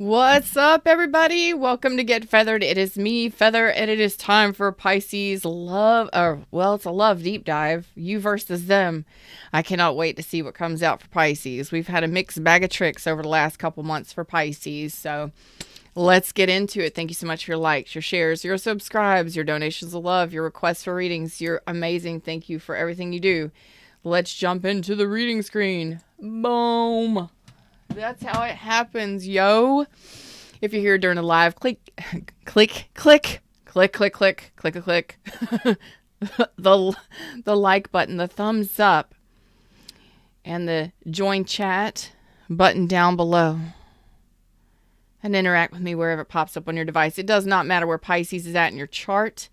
What's up, everybody? Welcome to Get Feathered. It is me, Feather, and it is time for Pisces love, it's a love deep dive. You versus them. I cannot wait to see what comes out for Pisces. We've had a mixed bag of tricks over the last couple months for Pisces, so let's get into it. Thank you so much for your likes, your shares, your subscribes, your donations of love, your requests for readings. You're amazing. Thank you for everything you do. Let's jump into the reading screen. Boom. That's how it happens, yo. If you're here during the live, click the like button, the thumbs up, and the join chat button down below. And interact with me wherever it pops up on your device. It does not matter where Pisces is at in your chart.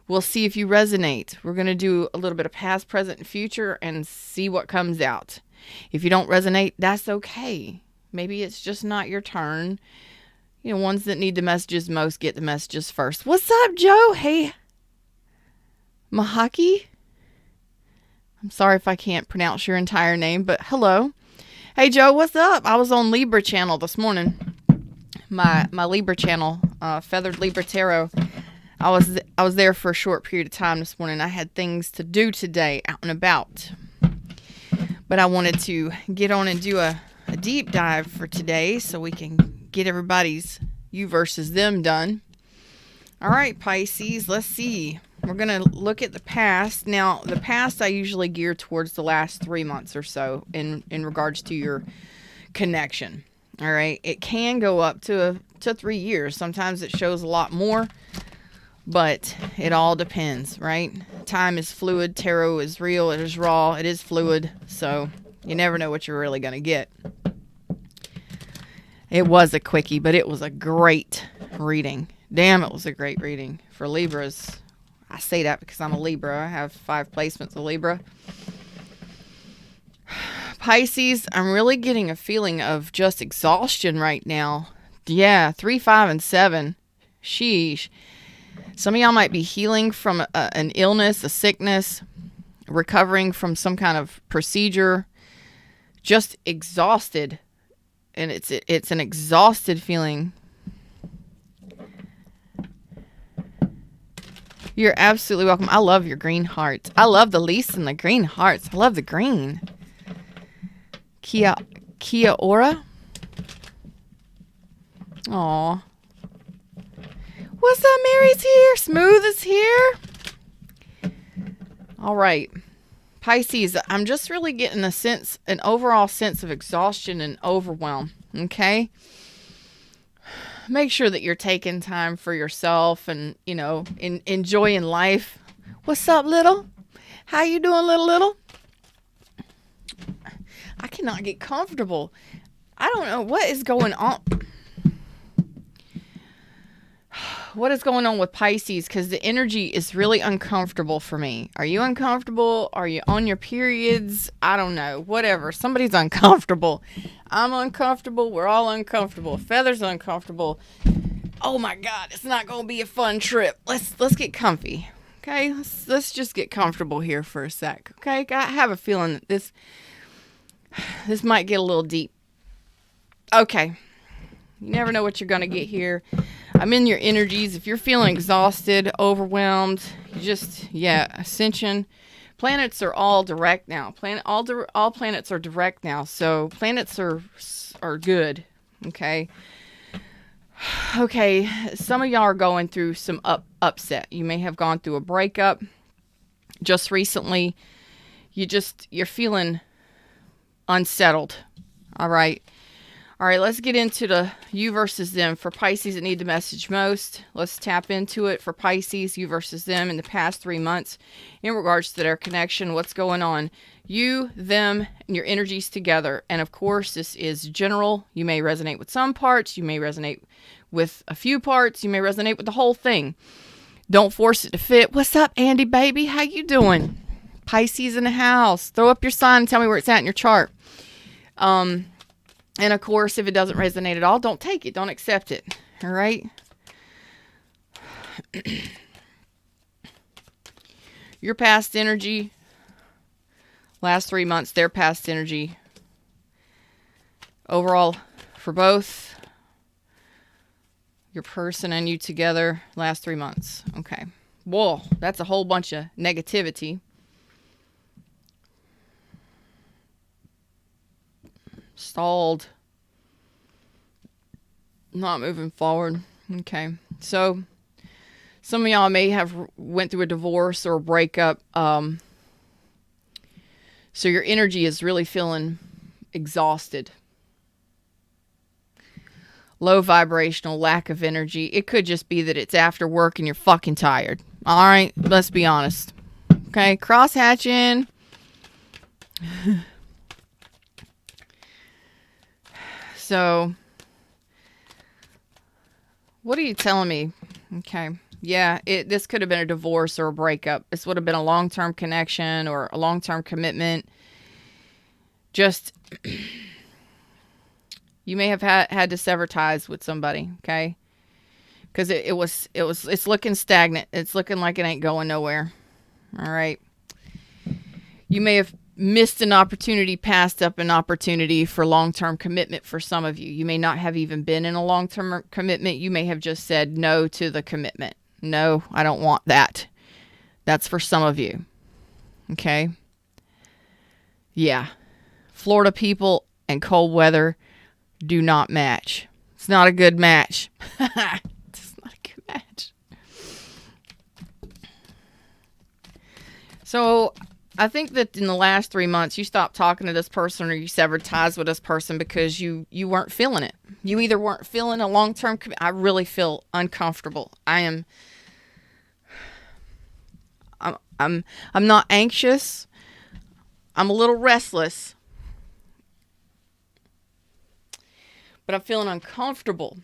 We'll see if you resonate. We're going to do a little bit of past, present, and future and see what comes out. If you don't resonate, that's okay. Maybe it's just not your turn. You know, ones that need the messages most get the messages first. What's up, Joe? Hey, Mahaki? I'm sorry if I can't pronounce your entire name, but hello. Hey, Joe, what's up? I was on Libra channel this morning. My Libra channel, Feathered Libra Tarot. I was there for a short period of time this morning. I had things to do today out and about. But I wanted to get on and do a deep dive for today so we can get everybody's you versus them done. All right, Pisces, let's see. We're going to look at the past. Now, the past I usually gear towards the last 3 months or so in regards to your connection. All right, it can go up to 3 years. Sometimes it shows a lot more, but it all depends, right? Time is fluid. Tarot is real. It is raw. It is fluid. So you never know what you're really going to get. It was a quickie, but it was a great reading. Damn, it was a great reading for Libras. I say that because I'm a Libra. I have 5 placements of Libra. Pisces, I'm really getting a feeling of just exhaustion right now. Yeah, 3, 5, and 7. Sheesh. Some of y'all might be healing from an illness, a sickness, recovering from some kind of procedure, just exhausted. And it's an exhausted feeling. You're absolutely welcome. I love your green hearts. I love the leaves and the green hearts. I love the green. Kia ora. Aw. What's up, Mary's here? Smooth is here. All right. Pisces, I'm just really getting an overall sense of exhaustion and overwhelm. Okay? Make sure that you're taking time for yourself and, enjoying life. What's up, little? How you doing, little? I cannot get comfortable. I don't know what is going on. What is going on with Pisces? Because the energy is really uncomfortable for me. Are you uncomfortable? Are you on your periods? I don't know. Whatever. Somebody's uncomfortable. I'm uncomfortable. We're all uncomfortable. Feather's uncomfortable. Oh my God. It's not going to be a fun trip. Let's get comfy. Okay? Let's just get comfortable here for a sec. Okay? I have a feeling that this might get a little deep. Okay. You never know what you're going to get here. I'm in your energies. If you're feeling exhausted, overwhelmed, ascension. Planets are all direct now. All planets are direct now. So planets are good. Okay. Okay. Some of y'all are going through some upset. You may have gone through a breakup just recently. You're feeling unsettled. All right. All right, let's get into the you versus them. For Pisces that need the message most, let's tap into it. For Pisces, you versus them in the past 3 months in regards to their connection. What's going on? You, them, and your energies together. And of course, this is general. You may resonate with some parts. You may resonate with a few parts. You may resonate with the whole thing. Don't force it to fit. What's up, Andy, baby? How you doing? Pisces in the house. Throw up your sign and tell me where it's at in your chart. And of course, if it doesn't resonate at all, don't take it. Don't accept it. All right? Your past energy, last 3 months, their past energy. Overall, for both, Your person and you together last 3 months. Okay. Whoa, that's a whole bunch of negativity. Stalled. Not moving forward. Okay. So some of y'all may have went through a divorce or a breakup. So your energy is really feeling exhausted. Low vibrational, lack of energy. It could just be that it's after work and you're fucking tired. All right, let's be honest. Okay, cross hatching. So, what are you telling me? Okay, yeah, this could have been a divorce or a breakup. This would have been a long-term connection or a long-term commitment. Just... You may have had to sever ties with somebody, okay? Because it's looking stagnant. It's looking like it ain't going nowhere. All right. You may have missed an opportunity, passed up an opportunity for long-term commitment for some of you. You may not have even been in a long-term commitment. You may have just said no to the commitment. No, I don't want that. That's for some of you. Okay? Yeah. Florida people and cold weather do not match. It's not a good match. It's not a good match. So I think that in the last 3 months, you stopped talking to this person or you severed ties with this person because you weren't feeling it. You either weren't feeling a long-term commitment. I really feel uncomfortable. I'm not anxious. I'm a little restless. But I'm feeling uncomfortable.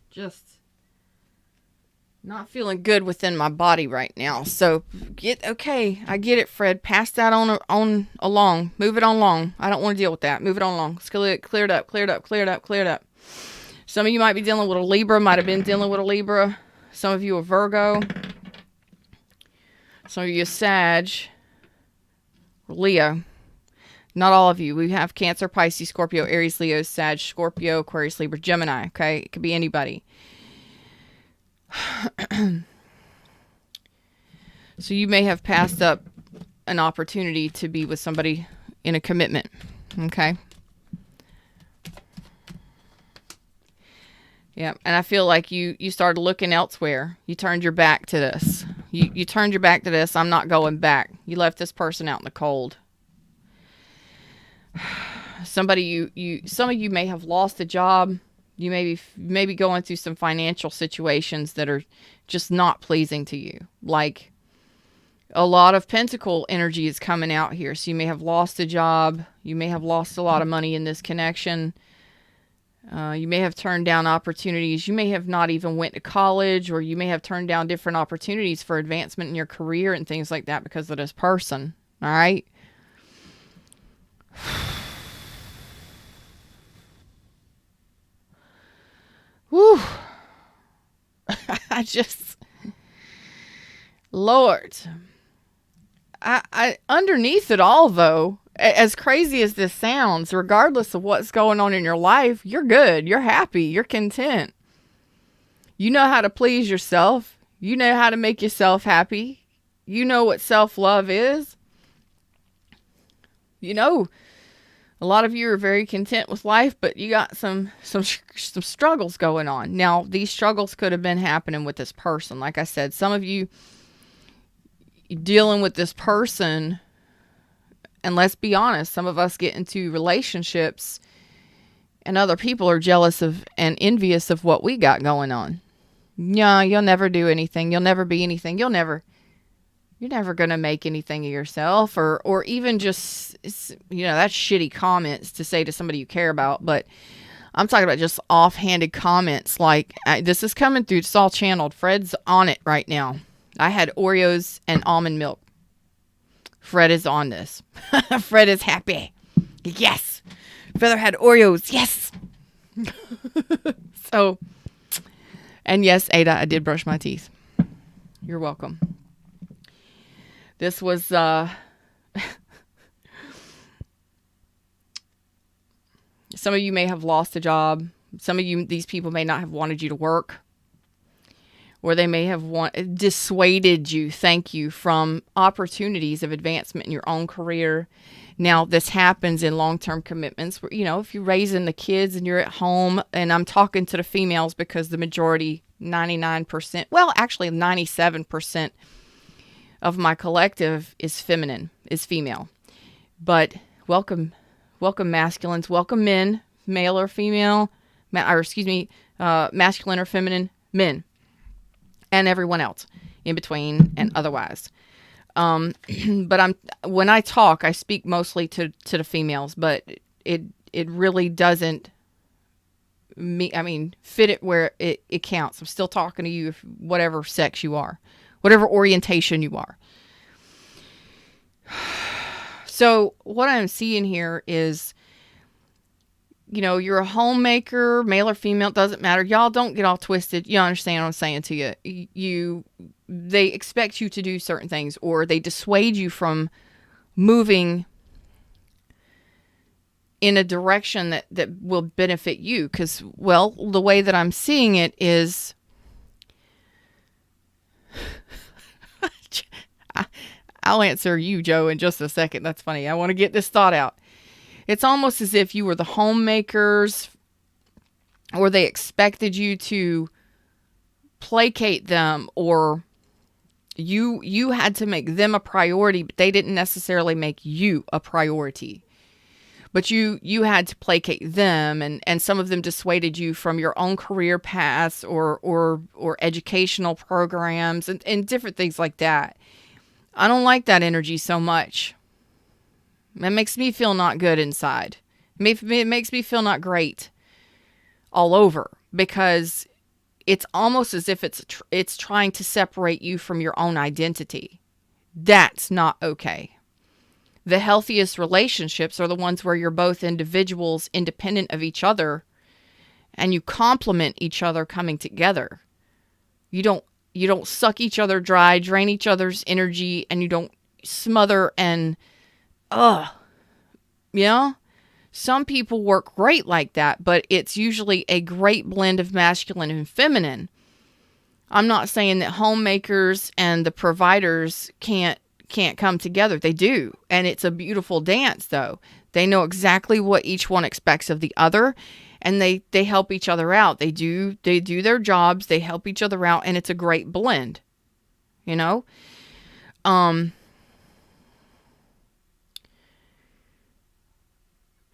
Just not feeling good within my body right now. So, I get it, Fred. Pass that on along. Move it on along. I don't want to deal with that. Move it on along. Let's get it cleared up. Some of you might be dealing with a Libra. Might have been dealing with a Libra. Some of you are Virgo. Some of you are Sag. Or Leo. Not all of you. We have Cancer, Pisces, Scorpio, Aries, Leo, Sag, Scorpio, Aquarius, Libra, Gemini. Okay? It could be anybody. So you may have passed up an opportunity to be with somebody in a commitment. Okay? Yeah. And I feel like you started looking elsewhere. You turned your back to this. You turned your back to this. I'm not going back. You left this person out in the cold. Some of you may have lost a job. You may be going through some financial situations that are just not pleasing to you. Like a lot of pentacle energy is coming out here. So you may have lost a job. You may have lost a lot of money in this connection. You may have turned down opportunities. You may have not even went to college, or you may have turned down different opportunities for advancement in your career and things like that because of this person. All right. Whew. Lord. I underneath it all, though, as crazy as this sounds, regardless of what's going on in your life, you're good. You're happy. You're content. You know how to please yourself. You know how to make yourself happy. You know what self-love is. You know, a lot of you are very content with life, but you got some struggles going on. Now, these struggles could have been happening with this person. Like I said, some of you dealing with this person, and let's be honest, some of us get into relationships and other people are jealous of and envious of what we got going on. Yeah, you'll never do anything. You'll never be anything. You're never going to make anything of yourself, or even just, that's shitty comments to say to somebody you care about. But I'm talking about just offhanded comments. Like, this is coming through. It's all channeled. Fred's on it right now. I had Oreos and almond milk. Fred is on this. Fred is happy. Yes. Feather had Oreos. Yes. So, and yes, Ada, I did brush my teeth. You're welcome. This was Some of you may have lost a job. Some of you, these people may not have wanted you to work, or they may have dissuaded you, thank you, from opportunities of advancement in your own career. Now, this happens in long-term commitments where, if you're raising the kids and you're at home, and I'm talking to the females because the majority, 99%, well, actually 97% of my collective is female. But welcome masculines, welcome men, male or female, masculine or feminine, men, and everyone else in between and otherwise. But when I talk, I speak mostly to the females, but it really doesn't fit it where it counts. I'm still talking to you, if whatever sex you are, whatever orientation you are. So what I'm seeing here is, you're a homemaker, male or female, it doesn't matter. Y'all don't get all twisted. You understand what I'm saying to you. They expect you to do certain things, or they dissuade you from moving in a direction that will benefit you. Because, well, the way that I'm seeing it is, I'll answer you, Joe, in just a second. That's funny. I want to get this thought out. It's almost as if you were the homemakers, or they expected you to placate them, or you had to make them a priority, but they didn't necessarily make you a priority. But you had to placate them, and some of them dissuaded you from your own career paths or educational programs and different things like that. I don't like that energy so much. It makes me feel not good inside. It makes me feel not great all over, because it's almost as if it's trying to separate you from your own identity. That's not okay. The healthiest relationships are the ones where you're both individuals independent of each other, and you complement each other coming together. You don't suck each other dry, drain each other's energy, and you don't smother and some people work great like that, but it's usually a great blend of masculine and feminine. I'm not saying that homemakers and the providers can't come together. They do. And it's a beautiful dance, though. They know exactly what each one expects of the other, and they help each other out. They do their jobs, they help each other out, and it's a great blend.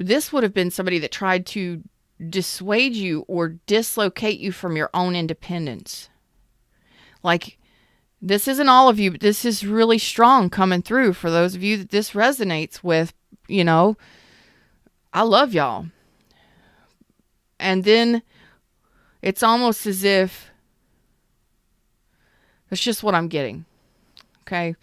This would have been somebody that tried to dissuade you or dislocate you from your own independence. Like, this isn't all of you, but this is really strong coming through for those of you that this resonates with. I love y'all. And then it's almost as if that's just what I'm getting. Okay.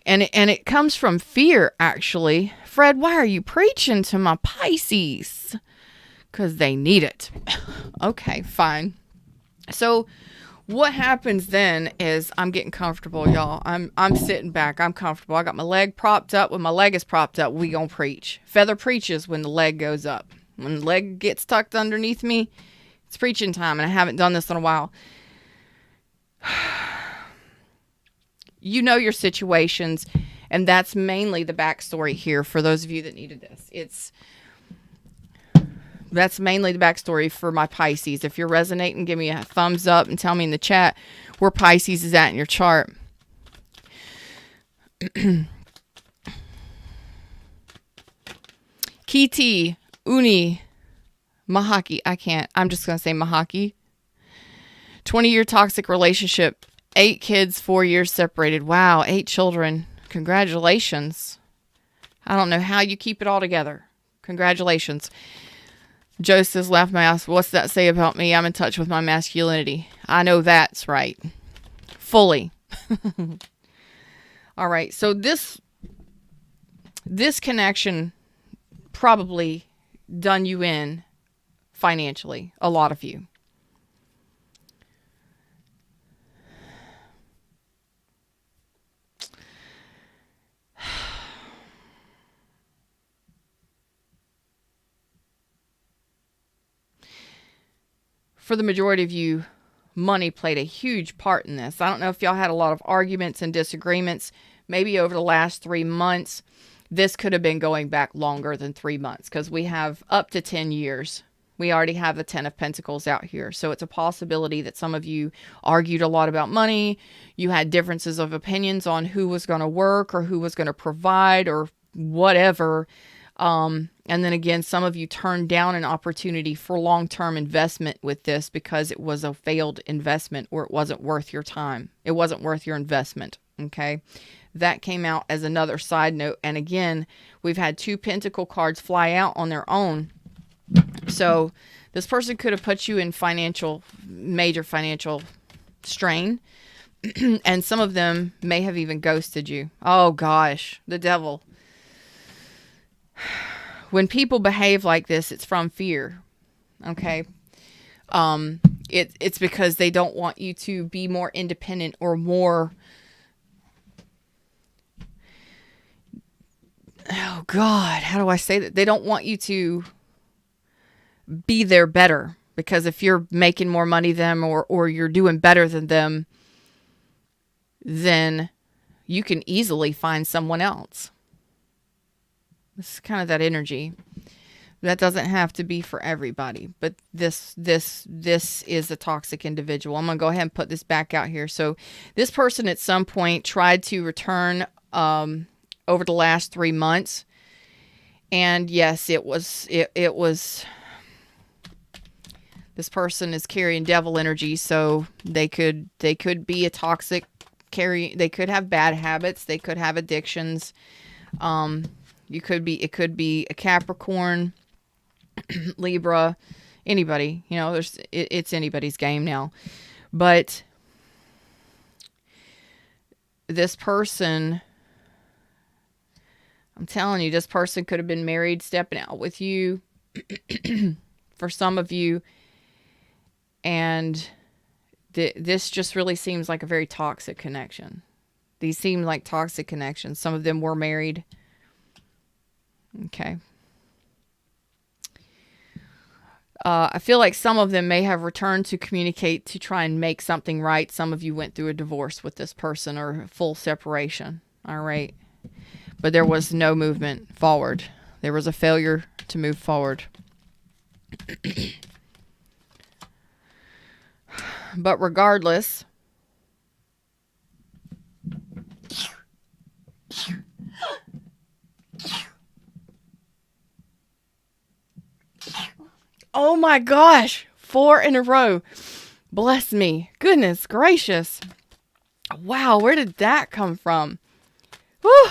And it comes from fear, actually. Fred, why are you preaching to my Pisces? Because they need it. Okay, fine. So what happens then is I'm getting comfortable, y'all. I'm sitting back. I'm comfortable. I got my leg propped up. When my leg is propped up, we gonna preach. Feather preaches when the leg goes up. When the leg gets tucked underneath me, it's preaching time, and I haven't done this in a while. You know your situations, and that's mainly the backstory here for those of you that needed this. That's mainly the backstory for my Pisces. If you're resonating, give me a thumbs up and tell me in the chat where Pisces is at in your chart. Kiti, Uni, Mahaki. I'm just going to say Mahaki. 20-year toxic relationship. 8 kids, 4 years separated. Wow, 8 children. Congratulations. I don't know how you keep it all together. Congratulations. Joe says, laugh my ass. What's that say about me? I'm in touch with my masculinity. I know that's right. Fully. All right. So this connection probably done you in financially. A lot of you. for the majority of you, money played a huge part in this. I don't know if y'all had a lot of arguments and disagreements, maybe over the last 3 months. This could have been going back longer than 3 months because we have up to 10 years. We already have the 10 of Pentacles out here. So it's a possibility that some of you argued a lot about money. You had differences of opinions on who was going to work or who was going to provide or whatever. And then again, some of you turned down an opportunity for long-term investment with this because it was a failed investment or it wasn't worth your time. It wasn't worth your investment. Okay. That came out as another side note. And again, we've had 2 Pentacle cards fly out on their own. So this person could have put you in major financial strain. And some of them may have even ghosted you. Oh gosh, the devil. When people behave like this, it's from fear. Okay. It's because they don't want you to be more independent or more, oh God, how do I say that? They don't want you to be there better, because if you're making more money than them or you're doing better than them, then you can easily find someone else. This is kind of that energy. That doesn't have to be for everybody, but this is a toxic individual. I'm going to go ahead and put this back out here. So this person at some point tried to return over the last 3 months. And yes, it was this person is carrying devil energy, so they could be a toxic they could have bad habits, they could have addictions. It could be a Capricorn, Libra, anybody, it's anybody's game now. But this person, I'm telling you, this person could have been married, stepping out with you for some of you. And this just really seems like a very toxic connection. These seem like toxic connections. Some of them were married. Okay. I feel like some of them may have returned to communicate to try and make something right. Some of you went through a divorce with this person or full separation. All right. But there was no movement forward. There was a failure to move forward. But regardless, oh my gosh, 4 in a row. Bless me. Goodness gracious. Wow, where did that come from? Whew.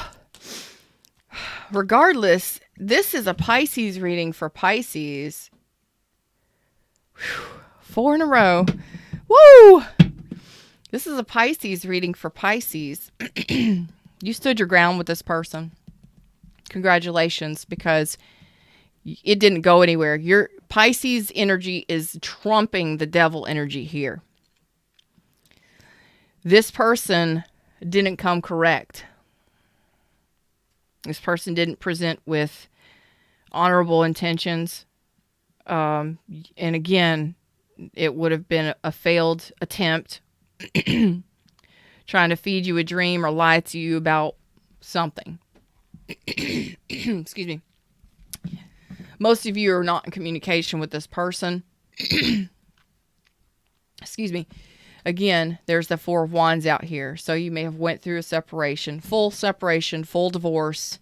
Regardless, this is a Pisces reading for Pisces. Whew. 4 in a row. Woo! This is a Pisces reading for Pisces. You stood your ground with this person. Congratulations, because it didn't go anywhere. Your Pisces energy is trumping the devil energy here. This person didn't come correct. This person didn't present with honorable intentions. And again, it would have been a failed attempt trying to feed you a dream or lie to you about something. Excuse me. Most of you are not in communication with this person. Excuse me. Again, there's the 4 of Wands out here. So you may have went through a separation, full divorce.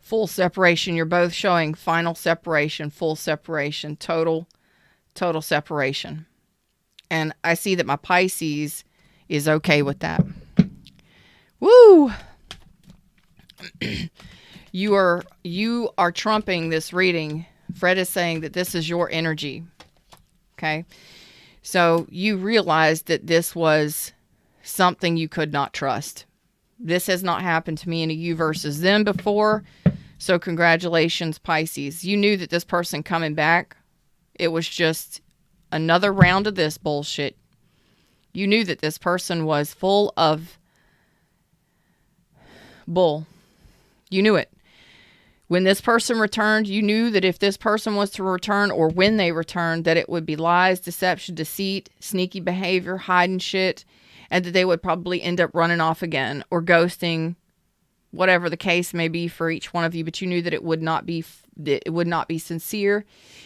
Full separation. You're both showing final separation, full separation, total separation. And I see that my Pisces is okay with that. Woo! You are trumping this reading. Fred is saying that this is your energy. Okay? So you realized that this was something you could not trust. This has not happened to me in a you versus them before. So congratulations, Pisces. You knew that this person coming back, it was just another round of this bullshit. You knew that this person was full of Bull. You knew it. When this person returned, you knew that if this person was to return, or when they returned, that it would be lies, deception, deceit, sneaky behavior, hiding shit, and that they would probably end up running off again or ghosting, whatever the case may be for each one of you. But you knew that it would not be sincere.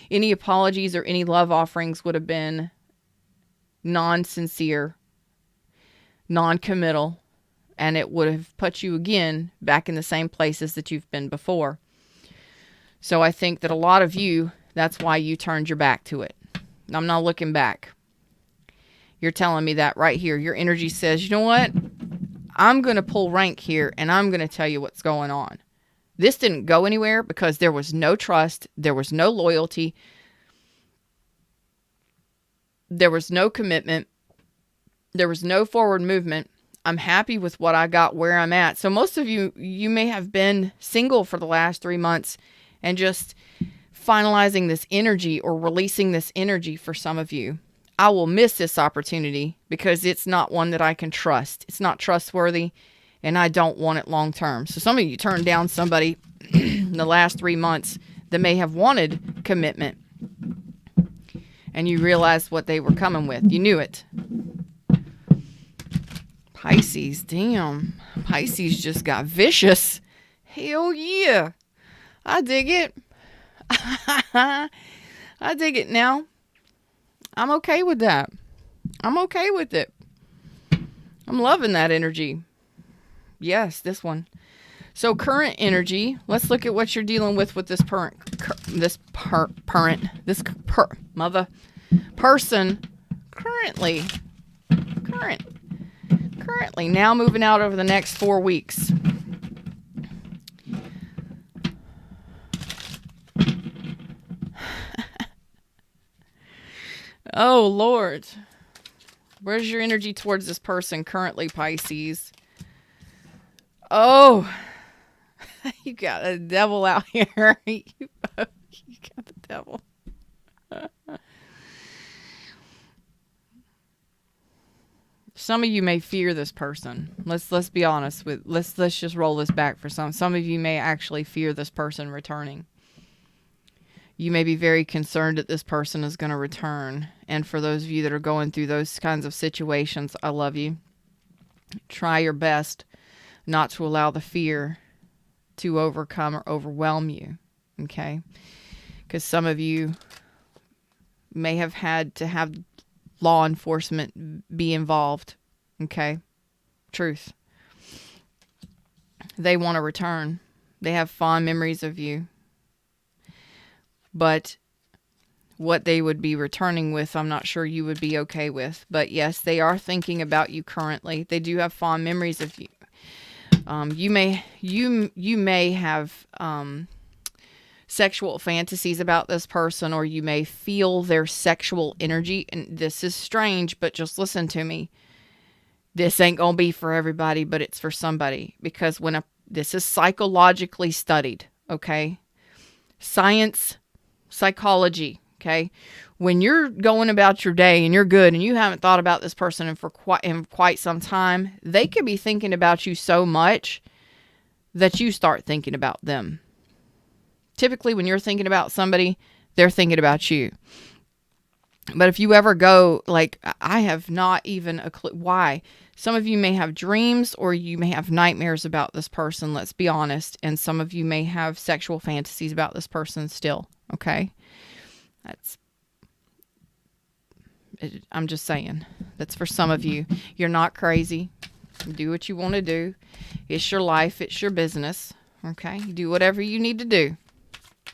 Any apologies or any love offerings would have been non-sincere, non-committal, and it would have put you again back in the same places that you've been before. So I think that a lot of you, that's why you turned your back to it. I'm not looking back. You're telling me that right here. Your energy says, you know what? I'm going to pull rank here, and I'm going to tell you what's going on. This didn't go anywhere because there was no trust. There was no loyalty. There was no commitment. There was no forward movement. I'm happy with what I got where I'm at. So most of you, you may have been single for the last 3 months and just finalizing this energy or releasing this energy for some of you. I will miss this opportunity because it's not one that I can trust. It's not trustworthy, and I don't want it long term. So some of you turned down somebody in the last 3 months that may have wanted commitment, and you realized what they were coming with. You knew it. Pisces, damn. Pisces just got vicious. Hell yeah. I dig it. I dig it now. I'm okay with that. I'm okay with it. I'm loving that energy. Yes, this one. So current energy, let's look at what you're dealing with this person currently now moving out over the next 4 weeks. Oh, Lord. Where's your energy towards this person currently, Pisces? Oh, you got a devil out here. You got the devil. Some of you may fear this person. Let's be honest with. Let's just roll this back for some. Some of you may actually fear this person returning. You may be very concerned that this person is going to return. And for those of you that are going through those kinds of situations, I love you. Try your best not to allow the fear to overcome or overwhelm you. Okay? Because some of you may have had to have law enforcement be involved. Okay? Truth. They want to return. They have fond memories of you. But what they would be returning with, I'm not sure you would be okay with. But yes, they are thinking about you currently. They do have fond memories of you. You may have sexual fantasies about this person, or you may feel their sexual energy. And this is strange, but just listen to me. This ain't gonna be for everybody, but it's for somebody. Because this is psychologically studied, okay? Science, psychology, okay? When you're going about your day and you're good and you haven't thought about this person in quite some time, they could be thinking about you so much that you start thinking about them. Typically, when you're thinking about somebody, they're thinking about you. But if you ever go, like, I have not even a clue why. Some of you may have dreams or you may have nightmares about this person, let's be honest. And some of you may have sexual fantasies about this person still, okay? I'm just saying. That's for some of you. You're not crazy. Do what you want to do. It's your life. It's your business, okay? You do whatever you need to do,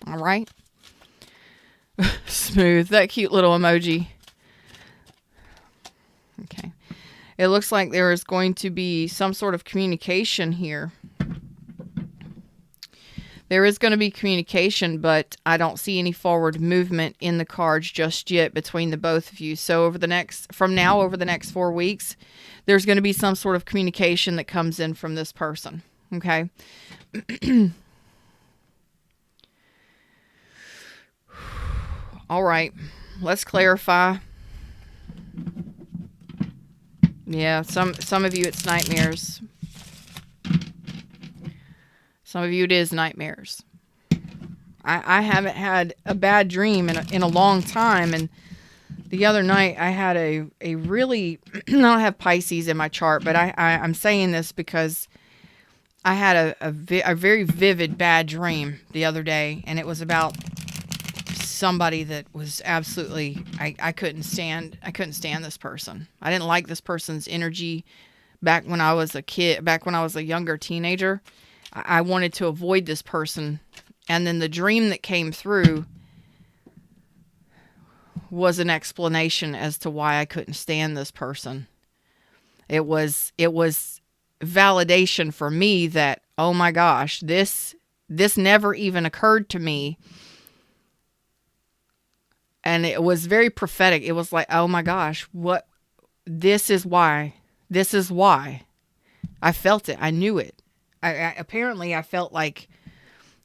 all right? Smooth. That cute little emoji. Okay. It looks like there is going to be some sort of communication here. There is going to be communication, but I don't see any forward movement in the cards just yet between the both of you. So over the next 4 weeks, there's going to be some sort of communication that comes in from this person. Okay. All right, let's clarify. Yeah, some of you it's nightmares. Some of you it is nightmares. I haven't had a bad dream in a long time, and the other night I had a really, I don't have Pisces in my chart, but I'm saying this because I had a very vivid bad dream the other day, and it was about somebody that was absolutely, I couldn't stand this person. I didn't like this person's energy back when I was a kid, back when I was a younger teenager. I wanted to avoid this person. And then the dream that came through was an explanation as to why I couldn't stand this person. It was validation for me that, oh my gosh, this never even occurred to me. And it was very prophetic. It was like, oh my gosh, this is why. I felt it. I knew it. Apparently I felt like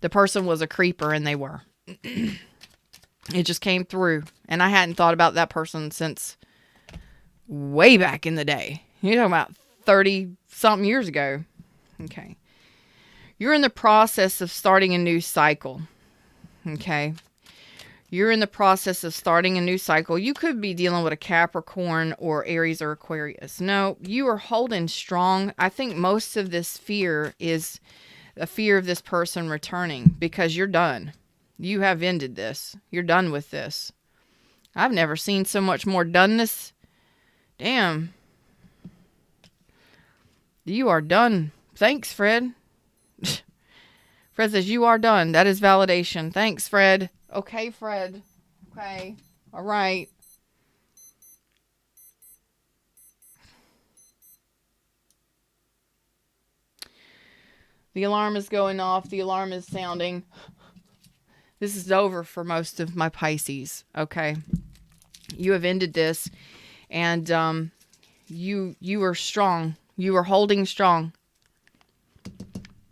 the person was a creeper, and they were. It just came through. And I hadn't thought about that person since way back in the day. You're talking about 30-something years ago. Okay. You're in the process of starting a new cycle. Okay. You're in the process of starting a new cycle. You could be dealing with a Capricorn or Aries or Aquarius. No, you are holding strong. I think most of this fear is a fear of this person returning, because you're done. You have ended this. You're done with this. I've never seen so much more doneness. Damn. You are done. Thanks, Fred. Fred says you are done. That is validation. Thanks, Fred. Okay, Fred. Okay. All right. The alarm is going off. The alarm is sounding. This is over for most of my Pisces. Okay. You have ended this, and you are strong. You are holding strong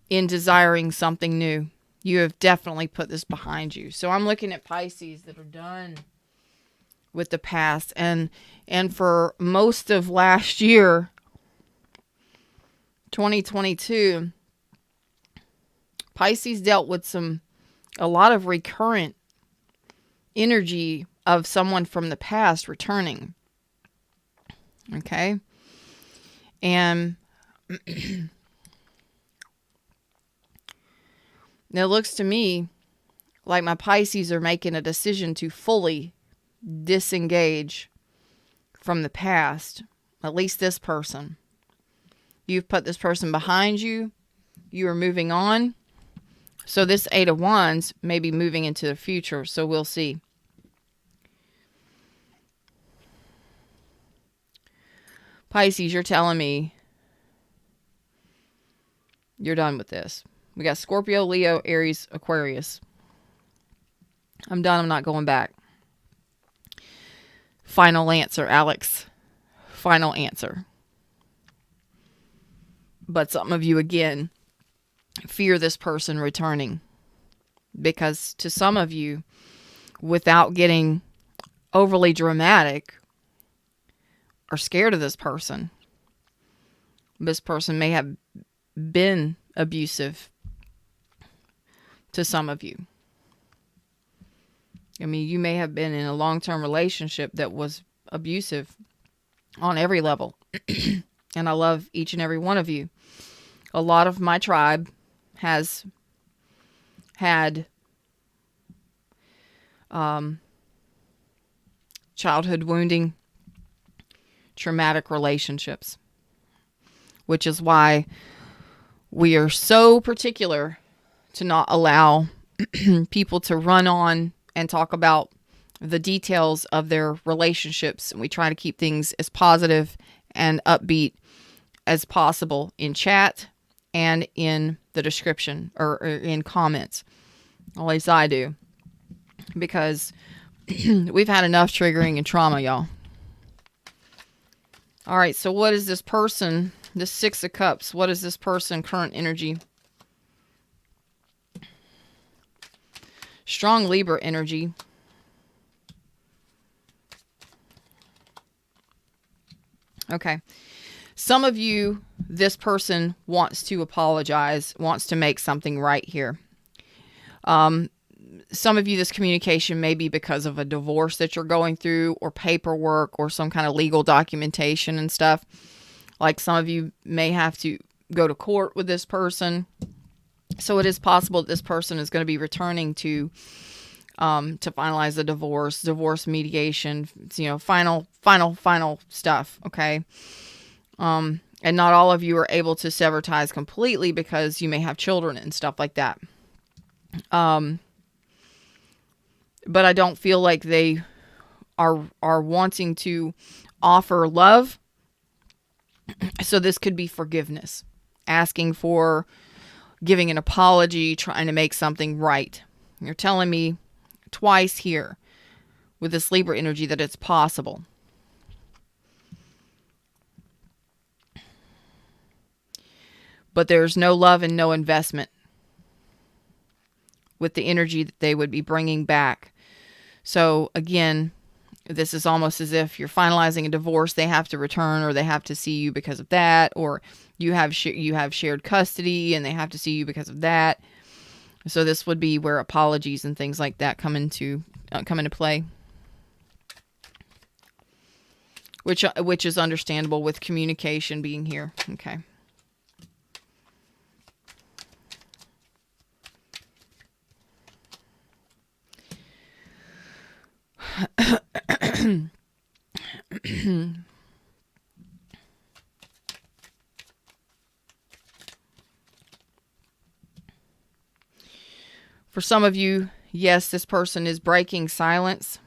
in desiring something new. You have definitely put this behind you. So I'm looking at Pisces that are done with the past, and for most of last year, 2022, Pisces dealt with a lot of recurrent energy of someone from the past returning. Okay. And it looks to me like my Pisces are making a decision to fully disengage from the past. At least this person. You've put this person behind you. You are moving on. So this Eight of Wands may be moving into the future. So we'll see. Pisces, you're telling me you're done with this. We got Scorpio, Leo, Aries, Aquarius. I'm done. I'm not going back. Final answer, Alex. Final answer. But some of you, again, fear this person returning. Because to some of you, without getting overly dramatic, are scared of this person. This person may have been abusive to some of you. I mean, you may have been in a long-term relationship that was abusive on every level. And I love each and every one of you. A lot of my tribe has had childhood wounding, traumatic relationships, which is why we are so particular to not allow people to run on and talk about the details of their relationships. And we try to keep things as positive and upbeat as possible in chat and in the description or in comments. At least I do. Because we've had enough triggering and trauma, y'all. All right, so what is this person, this Six of Cups, what is this person, current energy? Strong Libra energy. Okay. Some of you, this person wants to apologize, wants to make something right here. Some of you, this communication may be because of a divorce that you're going through, or paperwork, or some kind of legal documentation and stuff. Like some of you may have to go to court with this person. So it is possible that this person is going to be returning to finalize the divorce mediation, final stuff. Okay. And not all of you are able to sever ties completely because you may have children and stuff like that. But I don't feel like they are wanting to offer love. So this could be forgiveness, asking for, giving an apology, trying to make something right. You're telling me twice here with this Libra energy that it's possible. But there's no love and no investment with the energy that they would be bringing back. So again, this is almost as if you're finalizing a divorce. They have to return, or they have to see you because of that, or you have shared custody and they have to see you because of that. So this would be where apologies and things like that come into play, which is understandable with communication being here. Okay. For some of you, yes, this person is breaking silence.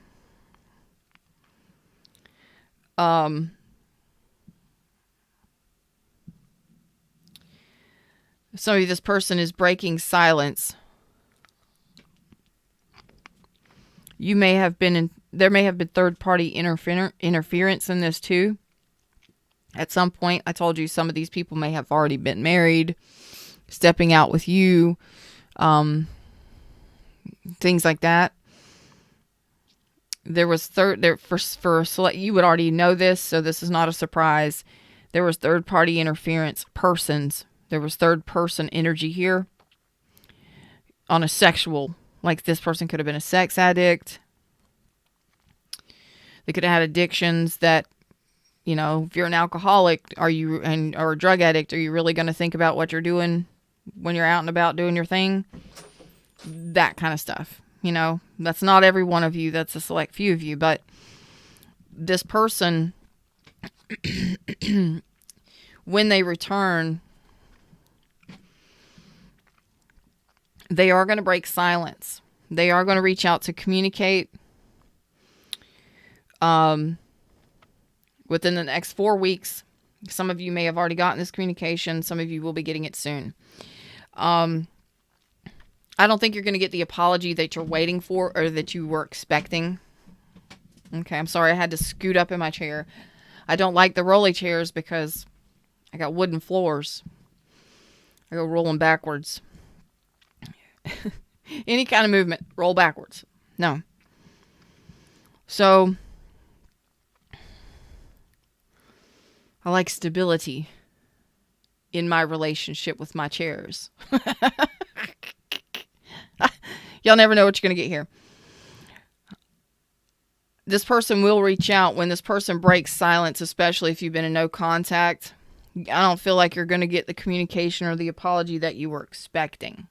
Some of you, this person is breaking silence. You may have been there may have been third-party interference in this too. At some point, I told you some of these people may have already been married, stepping out with you, things like that. There was you would already know this, so this is not a surprise. There was third-party interference persons. There was third-person energy here on a sexual, like this person could have been a sex addict. They could have had addictions that, if you're an alcoholic, or a drug addict, are you really going to think about what you're doing when you're out and about doing your thing? That kind of stuff. That's not every one of you. That's a select few of you. But this person, when they return, they are going to break silence. They are going to reach out to communicate. Within the next 4 weeks, some of you may have already gotten this communication. Some of you will be getting it soon. I don't think you're going to get the apology that you're waiting for or that you were expecting. Okay, I'm sorry. I had to scoot up in my chair. I don't like the rolly chairs because I got wooden floors. I go rolling backwards. Any kind of movement, roll backwards. No. So, I like stability in my relationship with my chairs. Y'all never know what you're going to get here. This person will reach out when this person breaks silence, especially if you've been in no contact. I don't feel like you're going to get the communication or the apology that you were expecting.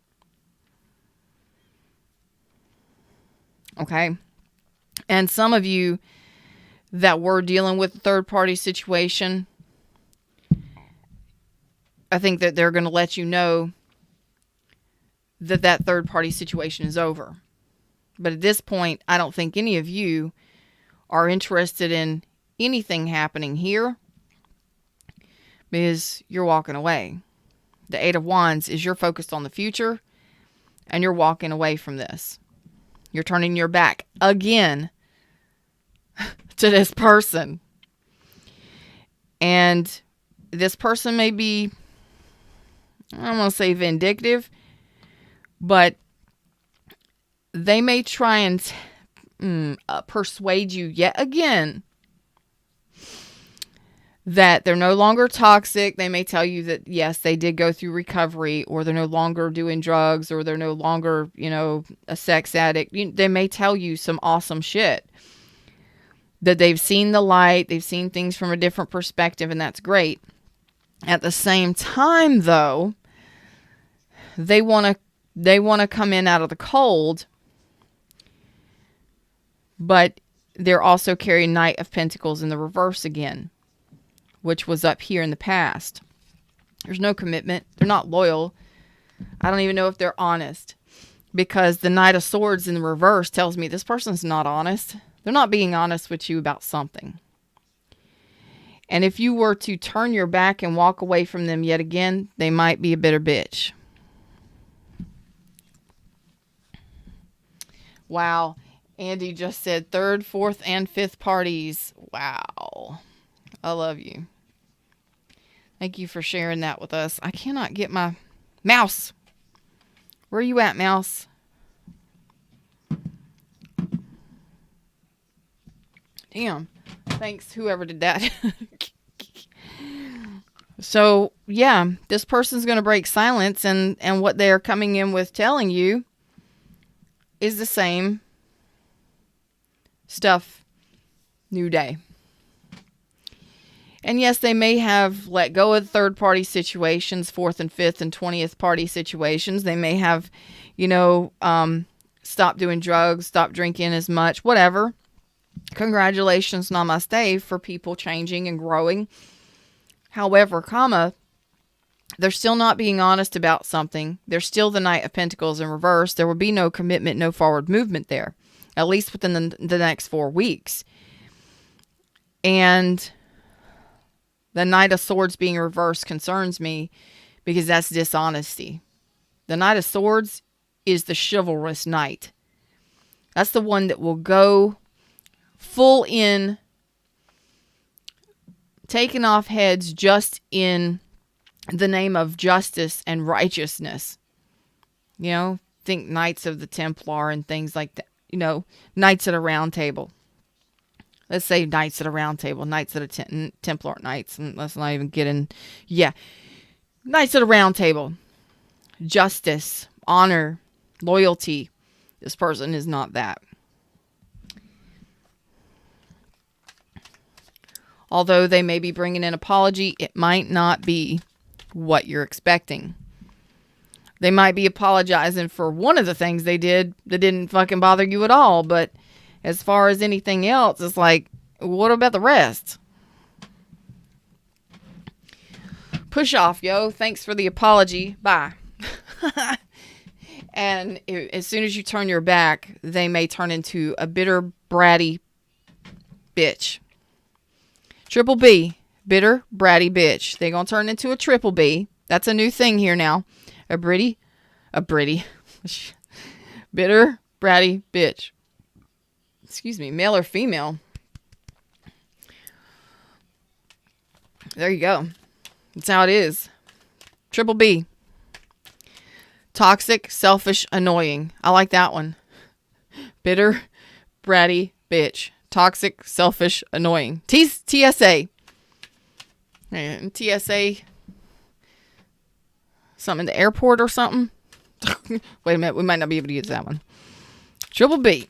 Okay? And some of you that were dealing with a third-party situation, I think that they're going to let you know that third-party situation is over. But at this point, I don't think any of you are interested in anything happening here because you're walking away. The Eight of Wands is you're focused on the future and you're walking away from this. You're turning your back again to this person. And this person may be, I don't want to say vindictive, but they may try and persuade you yet again that they're no longer toxic. They may tell you that, yes, they did go through recovery, or they're no longer doing drugs, or they're no longer, a sex addict. They may tell you some awesome shit. That they've seen the light, they've seen things from a different perspective, and that's great. At the same time, though, they want to come in out of the cold, but they're also carrying Knight of Pentacles in the reverse again, which was up here in the past. There's no commitment. They're not loyal. I don't even know if they're honest, because the Knight of Swords in the reverse tells me this person's not honest. They're not being honest with you about something. And if you were to turn your back and walk away from them yet again, they might be a bitter bitch. Wow. Andy just said 3rd, 4th, and 5th parties. Wow. I love you. Thank you for sharing that with us. I cannot get my mouse. Where are you at, mouse? Damn. Thanks, whoever did that. So, yeah, this person's going to break silence, and what they are coming in with telling you is the same stuff. New day. And yes, they may have let go of third-party situations, 4th and 5th and 20th party situations. They may have, stopped doing drugs, stopped drinking as much, whatever. Congratulations, namaste, for people changing and growing. However, they're still not being honest about something. They're still the Knight of Pentacles in reverse. There will be no commitment, no forward movement there, at least within the next 4 weeks. And the Knight of Swords being reversed concerns me, because that's dishonesty. The Knight of Swords is the chivalrous knight. That's the one that will go full in, taking off heads just in the name of justice and righteousness. Think Knights of the Templar and things like that. Knights at a round table. Let's say Knights at a round table. Knights at a Templar Knights. And let's not even get in. Yeah. Knights at a round table. Justice, honor, loyalty. This person is not that. Although they may be bringing an apology, it might not be what you're expecting. They might be apologizing for one of the things they did that didn't fucking bother you at all. But as far as anything else, it's like, what about the rest? Push off, yo. Thanks for the apology. Bye. And as soon as you turn your back, they may turn into a bitter, bratty bitch. Triple B. Bitter, bratty bitch. They're going to turn into a triple B. That's a new thing here now. A bitter, bratty bitch. Excuse me, male or female. There you go. That's how it is. Triple B. Toxic, selfish, annoying. I like that one. Bitter, bratty bitch. Toxic, selfish, annoying. TSA. And TSA. Something in the airport or something. Wait a minute. We might not be able to use that one. Triple B.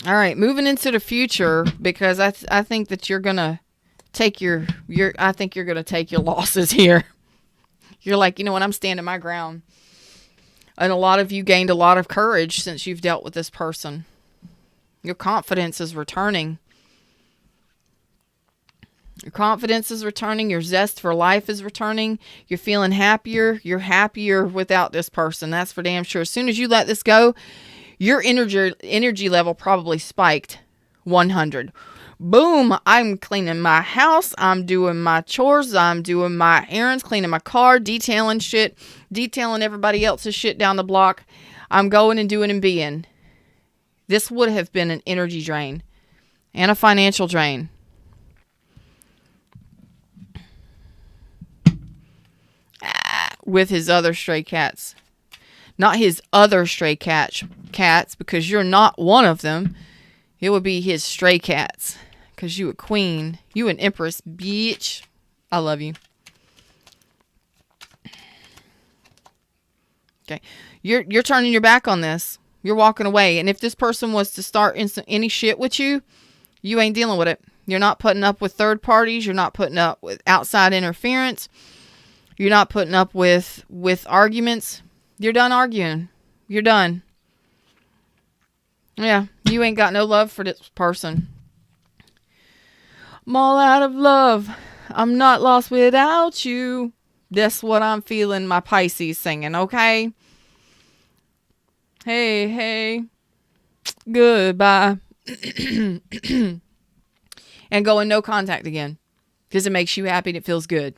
All right. Moving into the future, because I think that you're going to take I think you're going to take your losses here. You're like, you know what? I'm standing my ground. And a lot of you gained a lot of courage since you've dealt with this person. Your confidence is returning. Your confidence is returning. Your zest for life is returning. You're feeling happier. You're happier without this person. That's for damn sure. As soon as you let this go, your energy level probably spiked 100. Boom. I'm cleaning my house. I'm doing my chores. I'm doing my errands, cleaning my car, detailing shit, detailing everybody else's shit down the block. I'm going and doing and being. This would have been an energy drain and a financial drain. With his other stray cats. Not his other stray cats, because you're not one of them. It would be his stray cats. Because you a queen. You an empress, bitch. I love you. Okay. You're turning your back on this. You're walking away. And if this person was to start any shit with you, you ain't dealing with it. You're not putting up with third parties. You're not putting up with outside interference. You're not putting up with arguments. You're done arguing. You're done. Yeah, you ain't got no love for this person. I'm all out of love. I'm not lost without you. That's what I'm feeling my Pisces singing, okay? Hey, hey. Goodbye. And go in no contact again. Because it makes you happy and it feels good.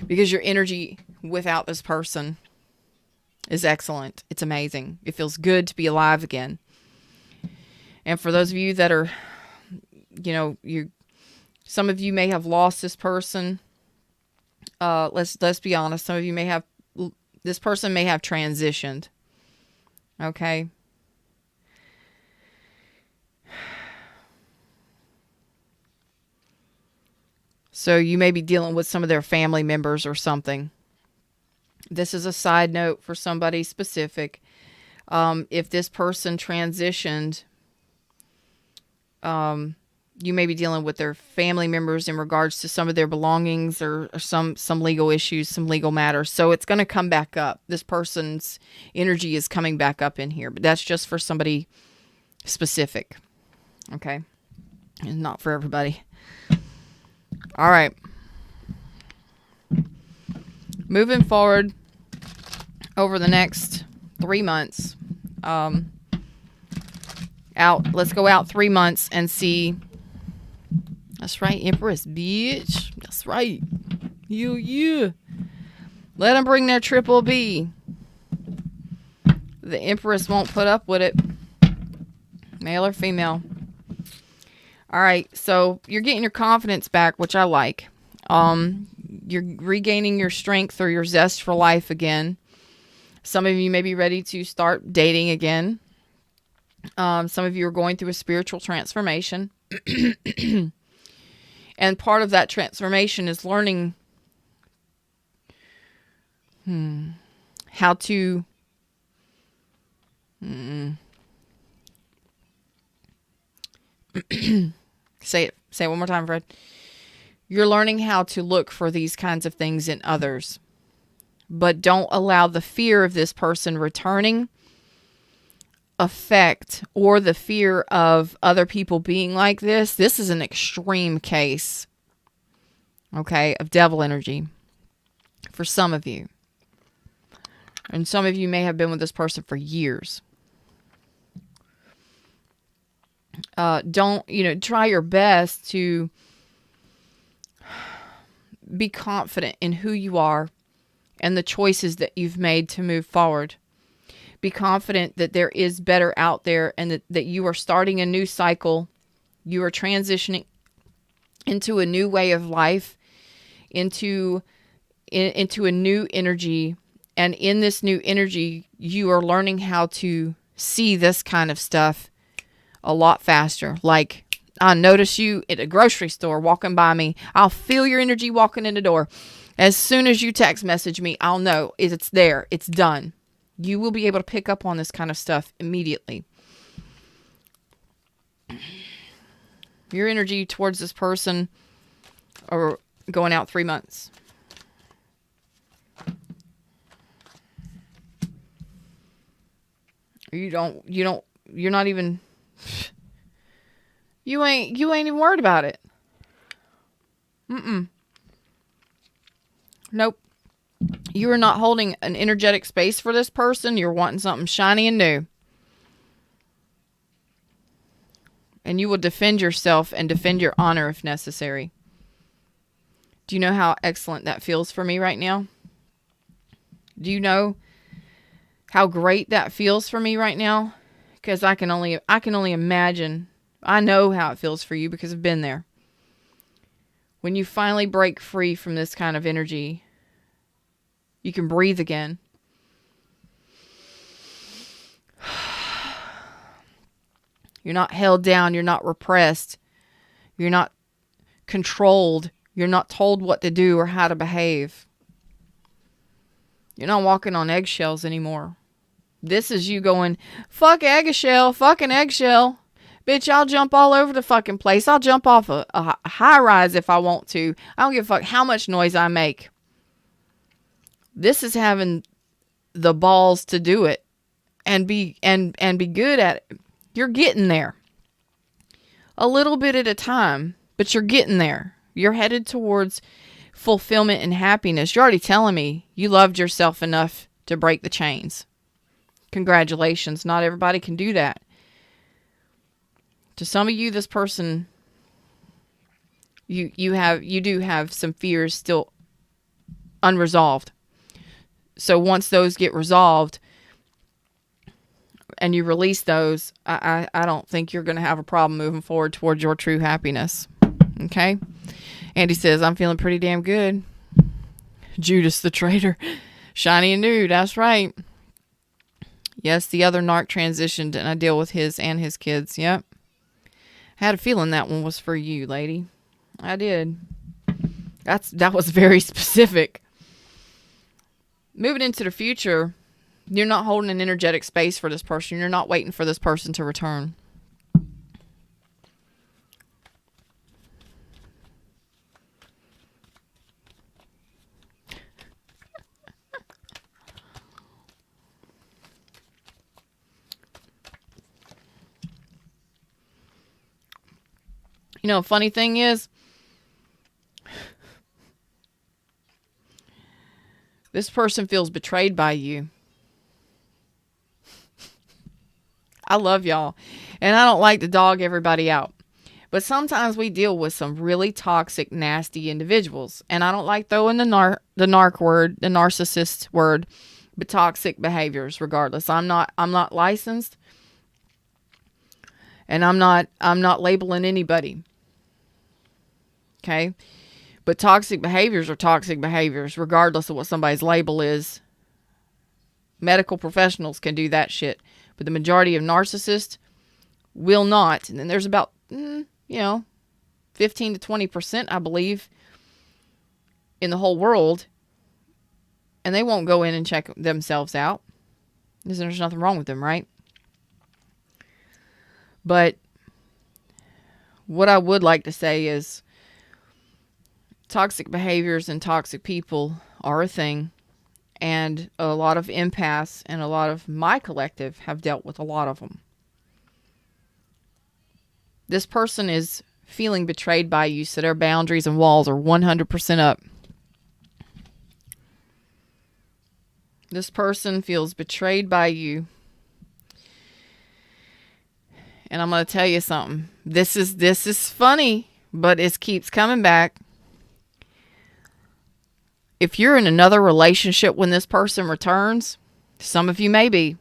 Because your energy without this person is excellent. It's amazing. It feels good to be alive again. And for those of you that are, some of you may have lost this person. Let's be honest. Some of you this person may have transitioned. Okay. So you may be dealing with some of their family members or something. This is a side note for somebody specific. If this person transitioned, you may be dealing with their family members in regards to some of their belongings or some legal issues, some legal matters. So it's going to come back up. This person's energy is coming back up in here, but that's just for somebody specific. Okay. And not for everybody. All right. Moving forward over the next 3 months, let's go out 3 months and see. That's right, Empress, bitch. That's right. You. Let them bring their triple B. The Empress won't put up with it. Male or female. All right, so you're getting your confidence back, which I like. You're regaining your strength or your zest for life again. Some of you may be ready to start dating again. Some of you are going through a spiritual transformation. And part of that transformation is learning how to say it one more time, Fred. You're learning how to look for these kinds of things in others. But don't allow the fear of this person returning affect or the fear of other people being like this. This is an extreme case, okay, of devil energy for some of you. And some of you may have been with this person for years. Try your best to be confident in who you are and the choices that you've made to move forward. Be confident that there is better out there and that you are starting a new cycle. You are transitioning into a new way of life, into a new energy. And in this new energy, you are learning how to see this kind of stuff a lot faster. Like, I notice you at a grocery store walking by me. I'll feel your energy walking in the door. As soon as you text message me, I'll know it's there. It's done. You will be able to pick up on this kind of stuff immediately. Your energy towards this person are going out 3 months. You're not even, you ain't even worried about it. Nope. You are not holding an energetic space for this person. You're wanting something shiny and new. And you will defend yourself and defend your honor if necessary. Do you know how excellent that feels for me right now? Do you know how great that feels for me right now? Because I can only imagine. I know how it feels for you because I've been there. When you finally break free from this kind of energy, you can breathe again. You're not held down. You're not repressed. You're not controlled. You're not told what to do or how to behave. You're not walking on eggshells anymore. This is you going, fuck eggshell, fucking eggshell. Bitch, I'll jump all over the fucking place. I'll jump off a high rise if I want to. I don't give a fuck how much noise I make. This is having the balls to do it and be good at it. You're getting there. A little bit at a time, but you're getting there. You're headed towards fulfillment and happiness. You're already telling me you loved yourself enough to break the chains. Congratulations. Not everybody can do that. To some of you, this person, you do have some fears still unresolved. So once those get resolved and you release those, I don't think you're going to have a problem moving forward towards your true happiness. Okay? Andy says, I'm feeling pretty damn good. Judas the traitor. Shiny and new. That's right. Yes, the other narc transitioned and I deal with his and his kids. Yep. I had a feeling that one was for you, lady. I did. That was very specific. Moving into the future, you're not holding an energetic space for this person. You're not waiting for this person to return. You know, funny thing is, this person feels betrayed by you. I love y'all. And I don't like to dog everybody out. But sometimes we deal with some really toxic, nasty individuals. And I don't like throwing the narc word, the narcissist word, but toxic behaviors regardless. I'm not licensed. And I'm not labeling anybody. Okay? But toxic behaviors are toxic behaviors, regardless of what somebody's label is. Medical professionals can do that shit. But the majority of narcissists will not. And then there's about, 15 to 20%, I believe, in the whole world. And they won't go in and check themselves out. There's nothing wrong with them, right? But what I would like to say is, toxic behaviors and toxic people are a thing. And a lot of empaths and a lot of my collective have dealt with a lot of them. This person is feeling betrayed by you, so their boundaries and walls are 100% up. This person feels betrayed by you. And I'm going to tell you something. This is funny, but it keeps coming back. If you're in another relationship when this person returns, some of you may be.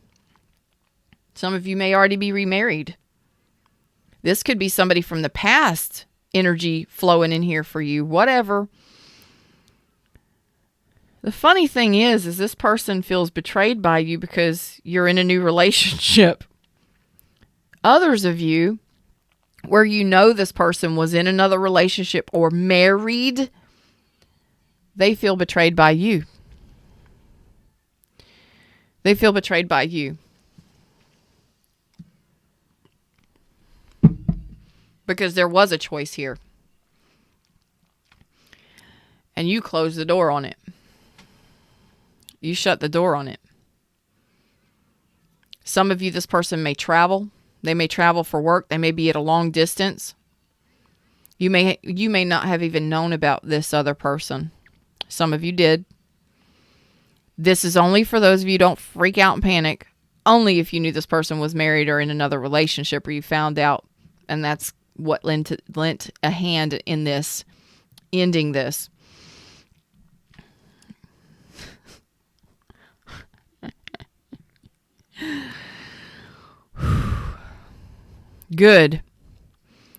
Some of you may already be remarried. This could be somebody from the past, energy flowing in here for you, whatever. The funny thing is this person feels betrayed by you because you're in a new relationship. Others of you, where you know this person was in another relationship or married, they feel betrayed by you. They feel betrayed by you. Because there was a choice here. And you closed the door on it. You shut the door on it. Some of you, this person may travel. They may travel for work. They may be at a long distance. You may not have even known about this other person. Some of you did. This is only for those of you who don't freak out and panic. Only if you knew this person was married or in another relationship or you found out. And that's what lent a hand in this, ending this. Good.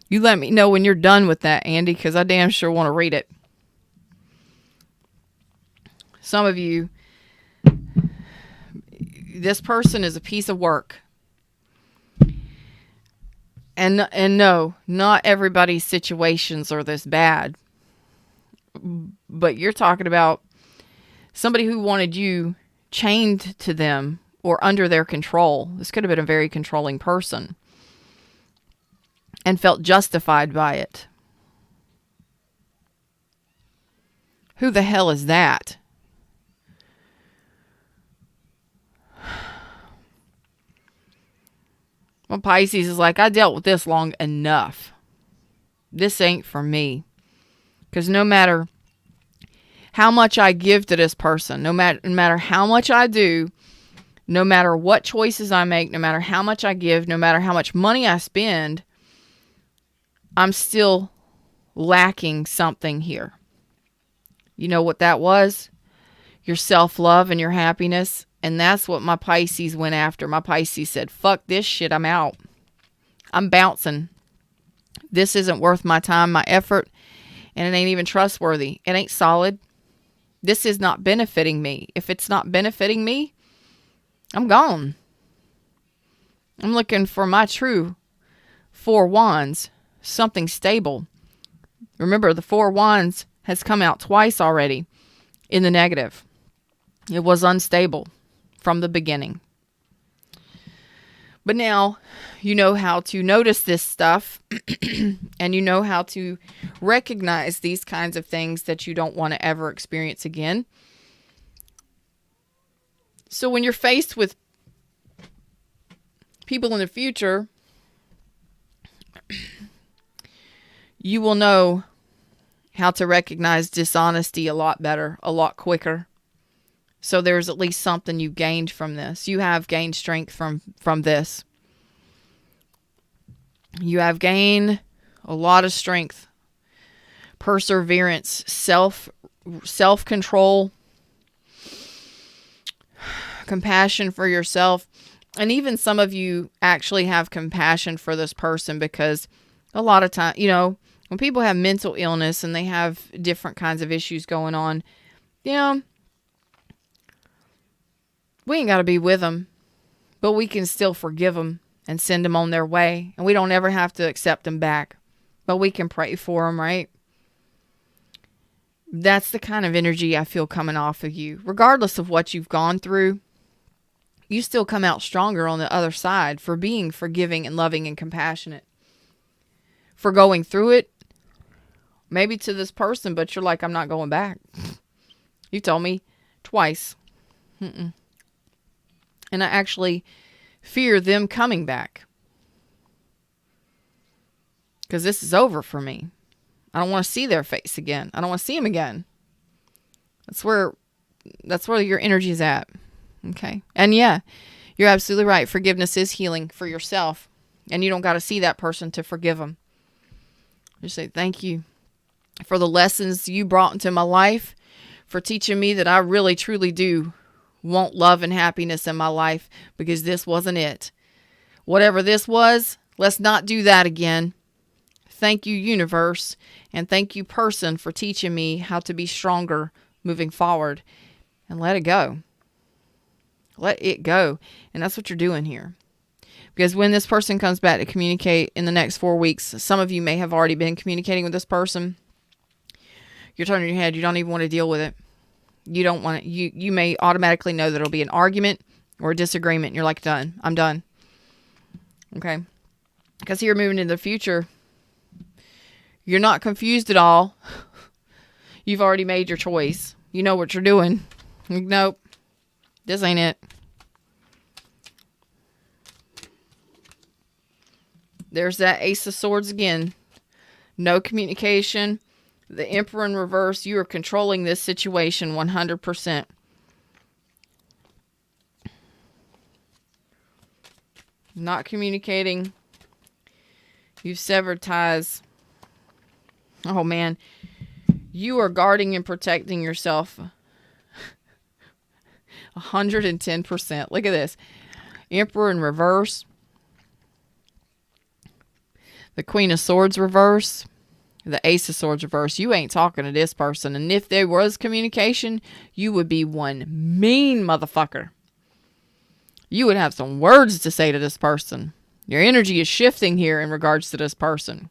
You let me know when you're done with that, Andy, because I damn sure want to read it. Some of you, this person is a piece of work. And no, not everybody's situations are this bad. But you're talking about somebody who wanted you chained to them or under their control. This could have been a very controlling person and felt justified by it. Who the hell is that? Well, Pisces is like, I dealt with this long enough. This ain't for me. Because no matter how much I give to this person, no matter how much I do, no matter what choices I make, no matter how much I give, no matter how much money I spend, I'm still lacking something here. You know what that was? Your self-love and your happiness. And that's what my Pisces went after. My Pisces said, fuck this shit, I'm out. I'm bouncing. This isn't worth my time, my effort, and it ain't even trustworthy. It ain't solid. This is not benefiting me. If it's not benefiting me, I'm gone. I'm looking for my true 4 wands, something stable. Remember, the 4 wands has come out twice already in the negative. It was unstable from the beginning. But now you know how to notice this stuff and you know how to recognize these kinds of things that you don't want to ever experience again. So when you're faced with people in the future, you will know how to recognize dishonesty a lot better, a lot quicker. So there's at least something you gained from this. You have gained strength from this. You have gained a lot of strength, perseverance, self-control, compassion for yourself. And even some of you actually have compassion for this person because a lot of time, when people have mental illness and they have different kinds of issues going on, we ain't got to be with them, but we can still forgive them and send them on their way. And we don't ever have to accept them back, but we can pray for them, right? That's the kind of energy I feel coming off of you. Regardless of what you've gone through, you still come out stronger on the other side for being forgiving and loving and compassionate. For going through it, maybe to this person, but you're like, I'm not going back. You told me twice. And I actually fear them coming back. Because this is over for me. I don't want to see their face again. I don't want to see them again. That's where your energy is at. Okay. And yeah, you're absolutely right. Forgiveness is healing for yourself. And you don't got to see that person to forgive them. Just say, thank you for the lessons you brought into my life, for teaching me that I really, truly do want love and happiness in my life, because this wasn't it. Whatever this was, let's not do that again. Thank you, universe, and thank you, person, for teaching me how to be stronger moving forward. And let it go. Let it go. And that's what you're doing here. Because when this person comes back to communicate in the next 4 weeks, some of you may have already been communicating with this person. You're turning your head. You don't even want to deal with it. You don't want it. You may automatically know that it'll be an argument or a disagreement. And you're like, done. I'm done. Okay. Because you're moving into the future. You're not confused at all. You've already made your choice. You know what you're doing. Nope. This ain't it. There's that Ace of Swords again. No communication. The Emperor in reverse. You are controlling this situation 100%. Not communicating. You've severed ties. Oh man. You are guarding and protecting yourself 110%. Look at this. Emperor in reverse. The Queen of Swords reverse. The Ace of Swords reverse. You ain't talking to this person. And if there was communication, you would be one mean motherfucker. You would have some words to say to this person. Your energy is shifting here in regards to this person.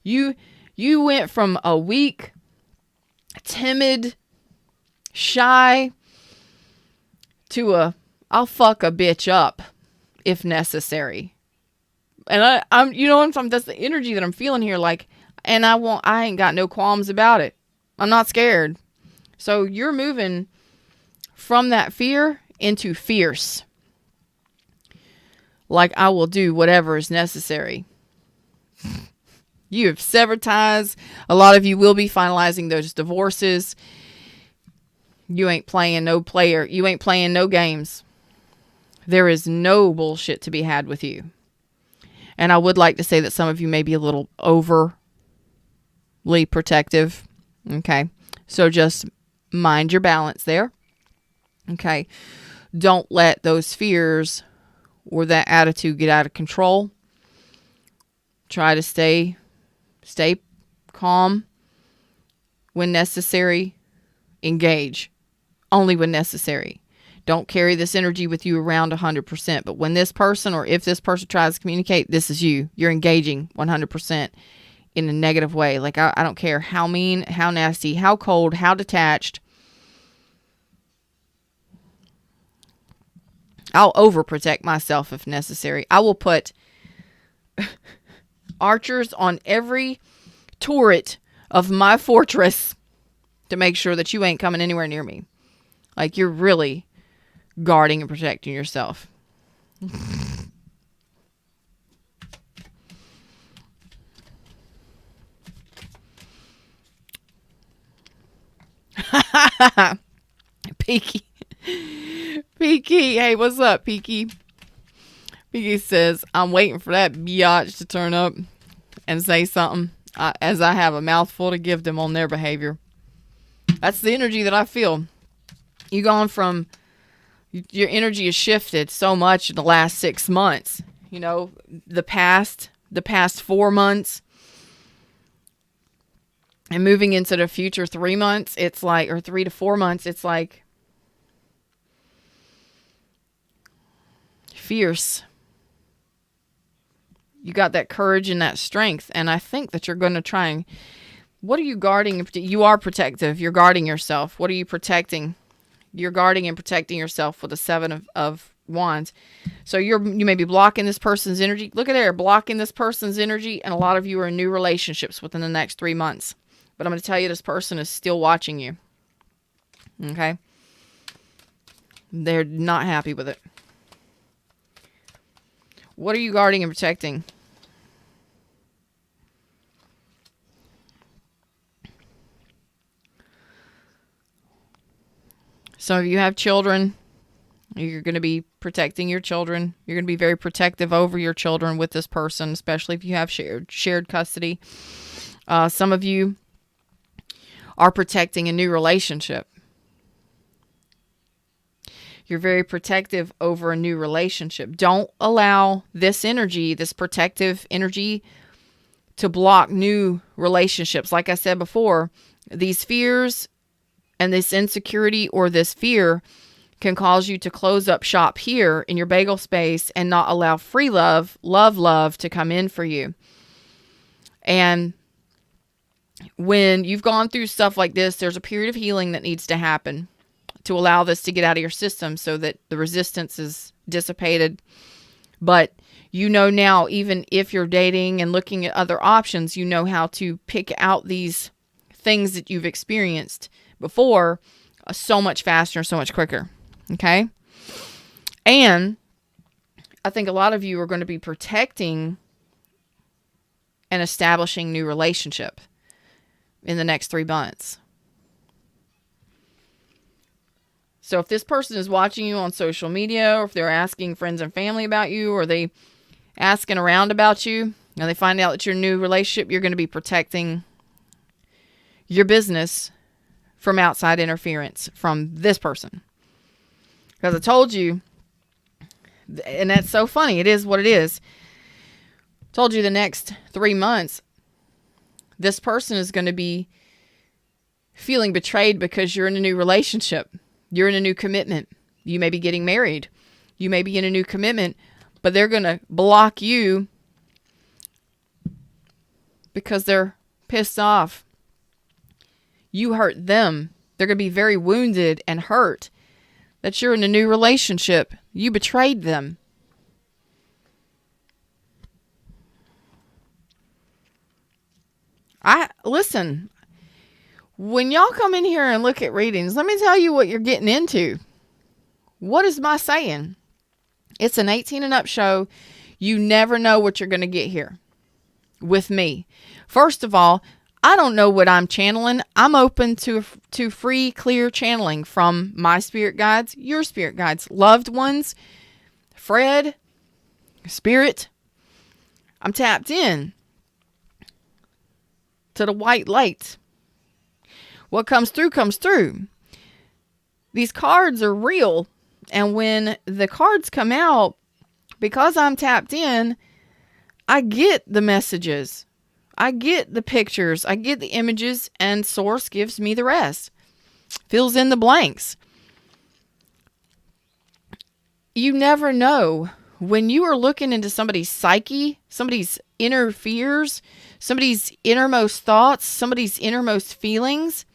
You went from a weak, timid, shy to I'll fuck a bitch up if necessary. And I'm that's the energy that I'm feeling here. Like, and I ain't got no qualms about it. I'm not scared. So you're moving from that fear into fierce. Like, I will do whatever is necessary. You have severed ties. A lot of you will be finalizing those divorces. You ain't playing no player. You ain't playing no games. There is no bullshit to be had with you. And I would like to say that some of you may be a little overly protective. Okay. So just mind your balance there. Okay. Don't let those fears or that attitude get out of control. Try to stay calm when necessary. Engage only when necessary. Don't carry this energy with you around 100%. But when this person, or if this person tries to communicate, this is you. You're engaging 100% in a negative way. Like, I don't care how mean, how nasty, how cold, how detached. I'll overprotect myself if necessary. I will put archers on every turret of my fortress to make sure that you ain't coming anywhere near me. Like, you're really guarding and protecting yourself. Peaky. Hey, what's up, Peaky? Peaky says, I'm waiting for that biatch to turn up and say something, as I have a mouthful to give them on their behavior. That's the energy that I feel. You gone from, your energy has shifted so much in the last 6 months. You know, the past 4 months, and moving into the future 3 months, it's like, or 3 to 4 months, it's like fierce. You got that courage and that strength. And I think that you're going to try and, what are you guarding? You are protective. You're guarding yourself. What are you protecting? You're guarding and protecting yourself with the 7 of Wands. So you may be blocking this person's energy. Look at there, blocking this person's energy. And a lot of you are in new relationships within the next 3 months. But I'm going to tell you, this person is still watching you. Okay? They're not happy with it. What are you guarding and protecting? Some of you have children. You're going to be protecting your children. You're going to be very protective over your children with this person, especially if you have shared custody. Some of you are protecting a new relationship. You're very protective over a new relationship. Don't allow this energy, this protective energy, to block new relationships. Like I said before, these fears and this insecurity or this fear can cause you to close up shop here in your bagel space and not allow free love to come in for you. And when you've gone through stuff like this, there's a period of healing that needs to happen to allow this to get out of your system so that the resistance is dissipated. But you know now, even if you're dating and looking at other options, you know how to pick out these things that you've experienced before so much faster, so much quicker. Okay? And I think a lot of you are going to be protecting and establishing new relationship in the next 3 months. So if this person is watching you on social media, or if they're asking friends and family about you, or they asking around about you, and they find out that you're in a new relationship, you're going to be protecting your business from outside interference from this person. Because I told you, and that's so funny, it is what it is. Told you the next 3 months, this person is going to be feeling betrayed because you're in a new relationship. You're in a new commitment. You may be getting married. You may be in a new commitment, but they're going to block you because they're pissed off. You hurt them. They're going to be very wounded and hurt that you're in a new relationship. You betrayed them. Listen, when y'all come in here and look at readings, let me tell you what you're getting into. What is my saying? It's an 18 and up show. You never know what you're going to get here with me. First of all, I don't know what I'm channeling. I'm open to free, clear channeling from my spirit guides, your spirit guides, loved ones, Fred, spirit. I'm tapped in to the white light. What comes through comes through. These cards are real. And when the cards come out, because I'm tapped in, I get the messages. I get the pictures. I get the images, and Source gives me the rest. Fills in the blanks. You never know. When you are looking into somebody's psyche, somebody's inner fears, somebody's innermost thoughts, somebody's innermost feelings,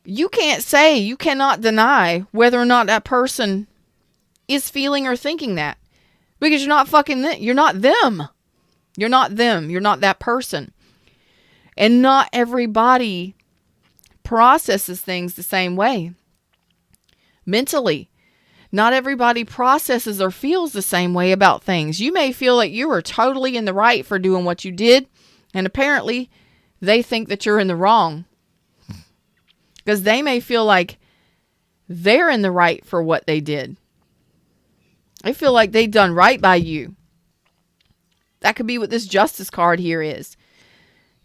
you can't say, you cannot deny whether or not that person is feeling or thinking that. Because you're not fucking them. You're not them. You're not them. You're not that person. And not everybody processes things the same way. Mentally. Not everybody processes or feels the same way about things. You may feel like you are totally in the right for doing what you did, and apparently they think that you're in the wrong. Because they may feel like they're in the right for what they did. They feel like they've done right by you. That could be what this justice card here is.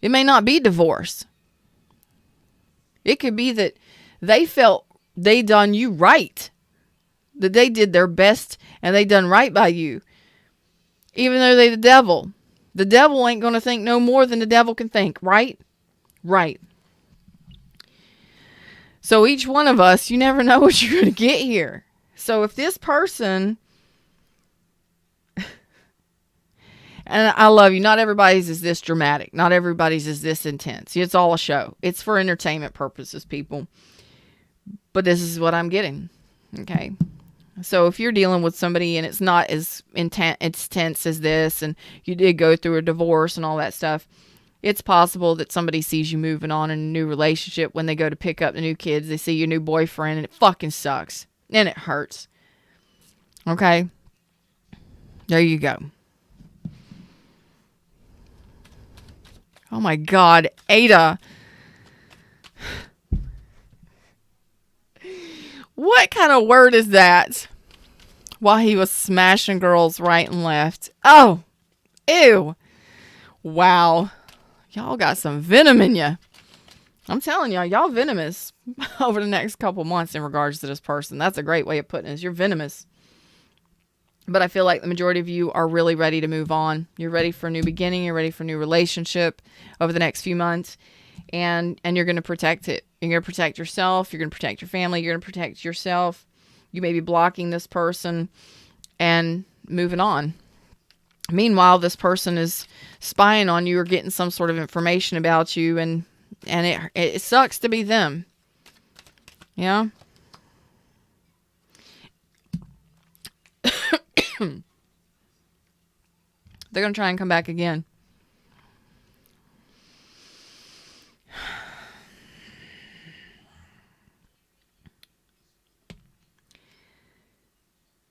It may not be divorce. It could be that they felt they done you right. That they did their best and they done right by you. Even though they the devil. The devil ain't going to think no more than the devil can think, right? Right. So each one of us, you never know what you're going to get here. So if this person, and I love you, not everybody's is this dramatic. Not everybody's is this intense. It's all a show. It's for entertainment purposes, people. But this is what I'm getting. Okay. So if you're dealing with somebody and it's not as intense as this, and you did go through a divorce and all that stuff, it's possible that somebody sees you moving on in a new relationship. When they go to pick up the new kids, they see your new boyfriend, and it fucking sucks. And it hurts. Okay? There you go. Oh my God, Ada. What kind of word is that? While he was smashing girls right and left. Oh, ew. Wow. Y'all got some venom in you. I'm telling y'all venomous over the next couple months in regards to this person. That's a great way of putting it. You're venomous. But I feel like the majority of you are really ready to move on. You're ready for a new beginning. You're ready for a new relationship over the next few months. And you're going to protect it. You're going to protect yourself. You're going to protect your family. You're going to protect yourself. You may be blocking this person and moving on. Meanwhile, this person is spying on you or getting some sort of information about you, and it sucks to be them. Yeah? They're going to try and come back again.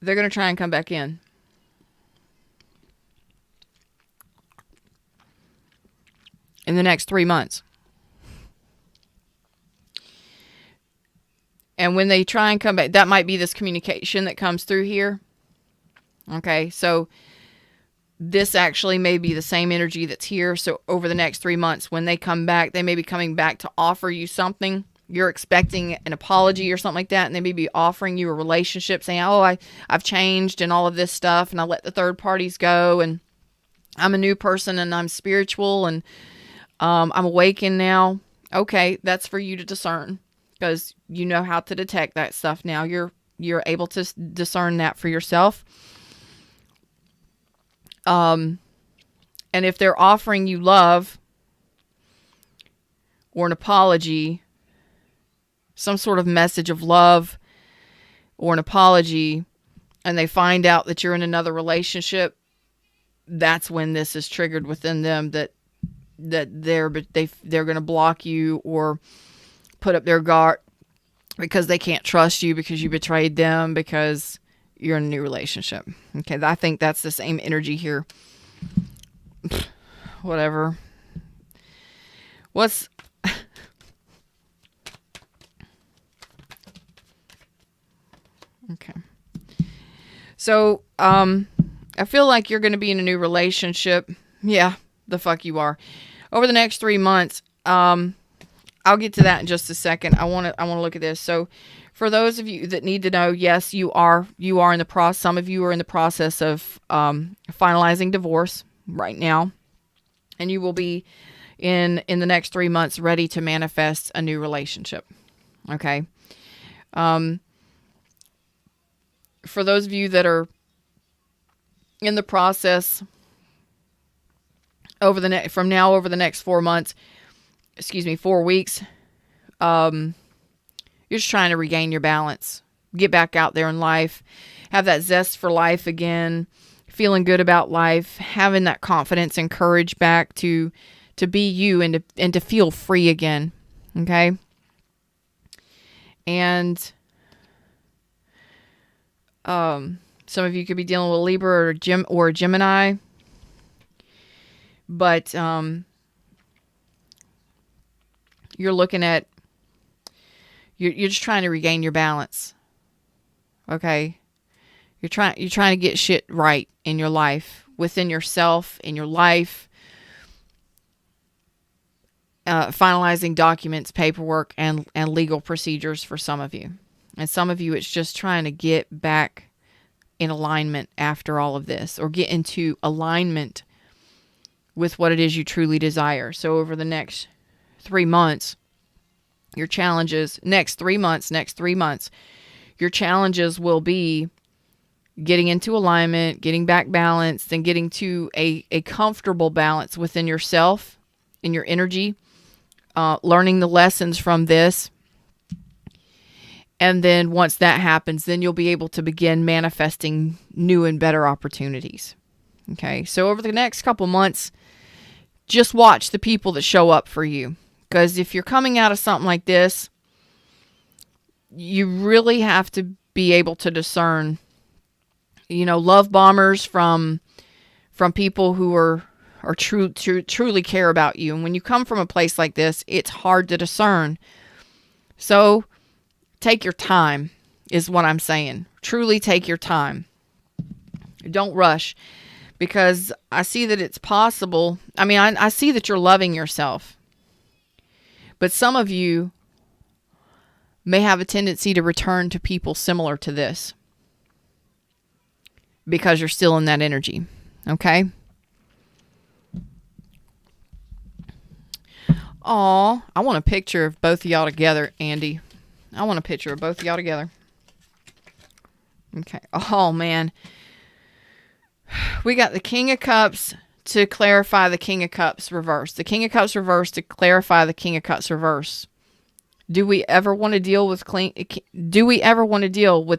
They're going to try and come back in. In the next 3 months. And when they try and come back, that might be this communication that comes through here. Okay, so this actually may be the same energy that's here. So over the next 3 months, when they come back, they may be coming back to offer you something. You're expecting an apology or something like that, and they may be offering you a relationship, saying, oh, I've changed and all of this stuff, and I let the third parties go, and I'm a new person, and I'm spiritual, and I'm awakened now. Okay, that's for you to discern, because you know how to detect that stuff now. You're able to discern that for yourself. And if they're offering you love or an apology, some sort of message of love or an apology, and they find out that you're in another relationship, that's when this is triggered within them, that they're going to block you or put up their guard because they can't trust you, because you betrayed them, because you're in a new relationship. Okay, I think that's the same energy here. Whatever. What's... Okay. So, I feel like you're going to be in a new relationship. Yeah, the fuck you are. Over the next 3 months. I'll get to that in just a second. I want to look at this. So, for those of you that need to know, yes, you are in the process. Some of you are in the process of finalizing divorce right now, and you will be in the next 3 months ready to manifest a new relationship. Okay. For those of you that are in the process over the next 4 months, 4 weeks, you're just trying to regain your balance, get back out there in life, have that zest for life again, feeling good about life, having that confidence and courage back to be you and to feel free again. Okay. And some of you could be dealing with Libra or Gemini, but you're looking at, you're just trying to regain your balance. Okay? You're trying to get shit right in your life, within yourself, in your life. Finalizing documents, paperwork, and legal procedures for some of you. And some of you, it's just trying to get back in alignment after all of this, or get into alignment with what it is you truly desire. So over the next 3 months, your challenges, next 3 months, your challenges will be getting into alignment, getting back balanced, and getting to a comfortable balance within yourself, in your energy, learning the lessons from this. And then once that happens, then you'll be able to begin manifesting new and better opportunities. Okay, so over the next couple months, just watch the people that show up for you. Because if you're coming out of something like this, you really have to be able to discern, love bombers from people who are truly care about you. And when you come from a place like this, it's hard to discern. So take your time is what I'm saying. Truly take your time. Don't rush, because I see that it's possible. I mean, I see that you're loving yourself, but some of you may have a tendency to return to people similar to this because you're still in that energy. Okay? Aw, I want a picture of both of y'all together, Andy. I want a picture of both of y'all together. Okay. Oh, man. We got the King of Cups to clarify the King of Cups reverse. The King of Cups reverse to clarify the King of Cups reverse. Do we ever want to deal with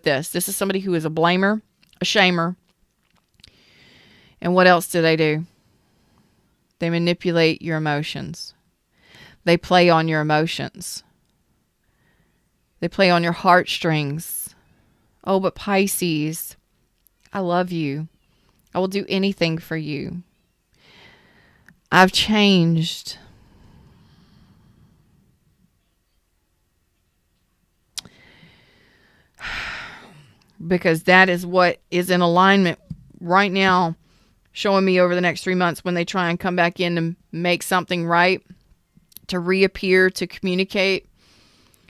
this? This is somebody who is a blamer, a shamer. And what else do they do? They manipulate your emotions. They play on your emotions. They play on your heartstrings. Oh, but Pisces, I love you. I will do anything for you. I've changed. Because that is what is in alignment right now, showing me over the next 3 months when they try and come back in to make something right, to reappear, to communicate,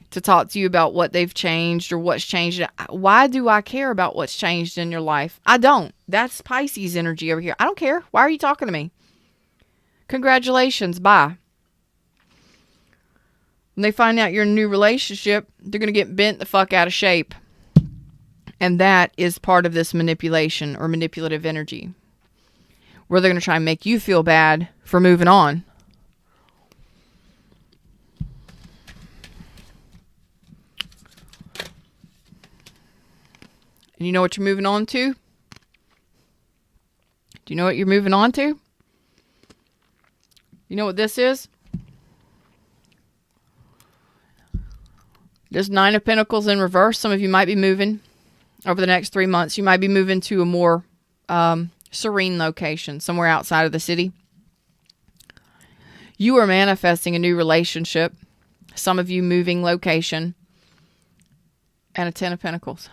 to talk to you about what they've changed or what's changed. Why do I care about what's changed in your life? I don't. That's Pisces energy over here. I don't care. Why are you talking to me? Congratulations. Bye. When they find out you're in a new relationship, they're going to get bent the fuck out of shape. And that is part of this manipulation or manipulative energy. where they're going to try and make you feel bad for moving on. And you know what you're moving on to? Do you know what you're moving on to? You know what this is? This 9 of Pentacles in reverse. Some of you might be moving over the next 3 months. You might be moving to a more serene location, somewhere outside of the city. You are manifesting a new relationship. Some of you moving location. And a 10 of Pentacles.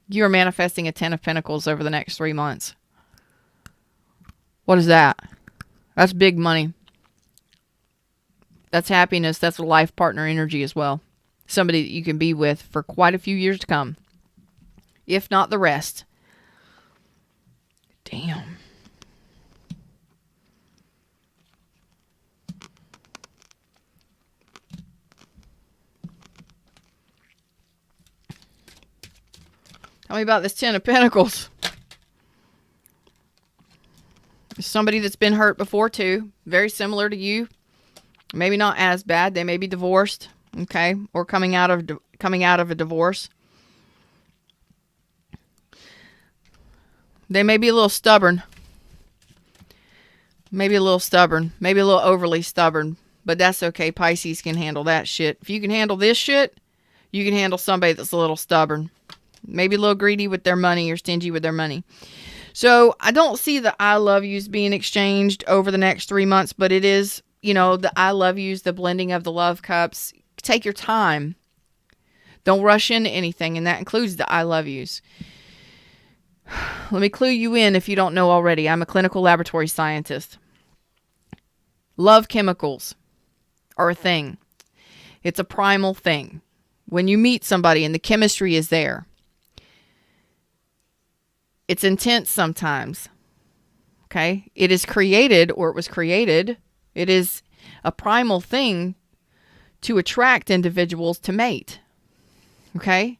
You are manifesting a 10 of Pentacles over the next 3 months. What is that? That's big money. That's happiness. That's a life partner energy as well. Somebody that you can be with for quite a few years to come. If not the rest. Damn. Tell me about this 10 of Pentacles. Somebody that's been hurt before too. Very similar to you. Maybe not as bad. They may be divorced. Okay. Or coming out of a divorce. They may be a little stubborn. Maybe a little stubborn. Maybe a little overly stubborn. But that's okay. Pisces can handle that shit. If you can handle this shit, you can handle somebody that's a little stubborn. Maybe a little greedy with their money or stingy with their money. So I don't see the I love yous being exchanged over the next 3 months, but it is, the I love yous, the blending of the love cups. Take your time. Don't rush into anything, and that includes the I love yous. Let me clue you in if you don't know already. I'm a clinical laboratory scientist. Love chemicals are a thing. It's a primal thing. When you meet somebody and the chemistry is there, it's intense sometimes. Okay? It is created, or it was created. It is a primal thing to attract individuals to mate. Okay?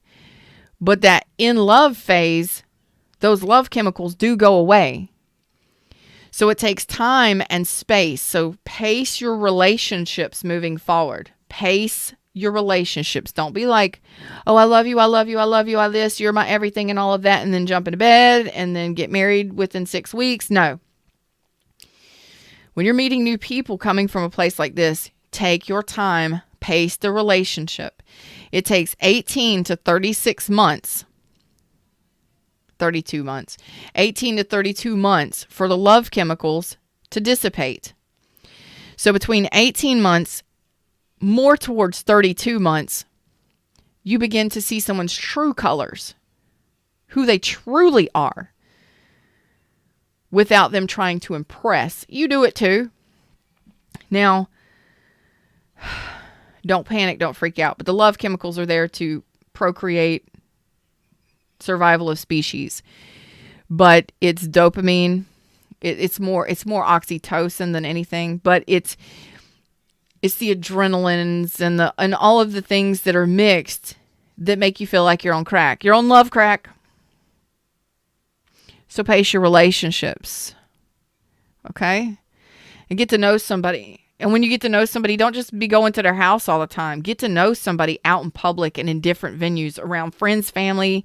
But that in love phase, those love chemicals do go away. So it takes time and space. So pace your relationships moving forward. Pace your relationships. Don't be like, oh, I love you, I love you, I love you, I this, you're my everything and all of that, and then jump into bed and then get married within 6 weeks. No. When you're meeting new people coming from a place like this, take your time, pace the relationship. It takes 18 to 36 months, 32 months, 18 to 32 months for the love chemicals to dissipate. So between 18 months, more towards 32 months, you begin to see someone's true colors, who they truly are, without them trying to impress. You do it too. Now, don't panic, don't freak out, but the love chemicals are there to procreate, survival of species. But it's dopamine. It's more oxytocin than anything, but it's the adrenalines and all of the things that are mixed that make you feel like you're on crack. You're on love crack. So pace your relationships. Okay? And get to know somebody. And when you get to know somebody, don't just be going to their house all the time. Get to know somebody out in public and in different venues around friends, family,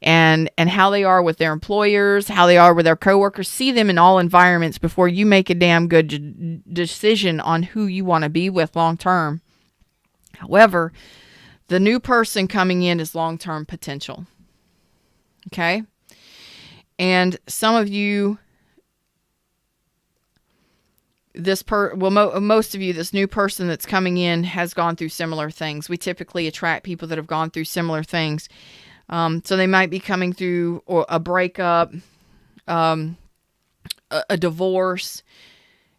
and how they are with their employers, how they are with their coworkers. See them in all environments before you make a damn good decision on who you want to be with long term. However, the new person coming in is long-term potential. Okay? And some of you, most of you, this new person that's coming in has gone through similar things. We typically attract people that have gone through similar things. So they might be coming through a breakup, a divorce.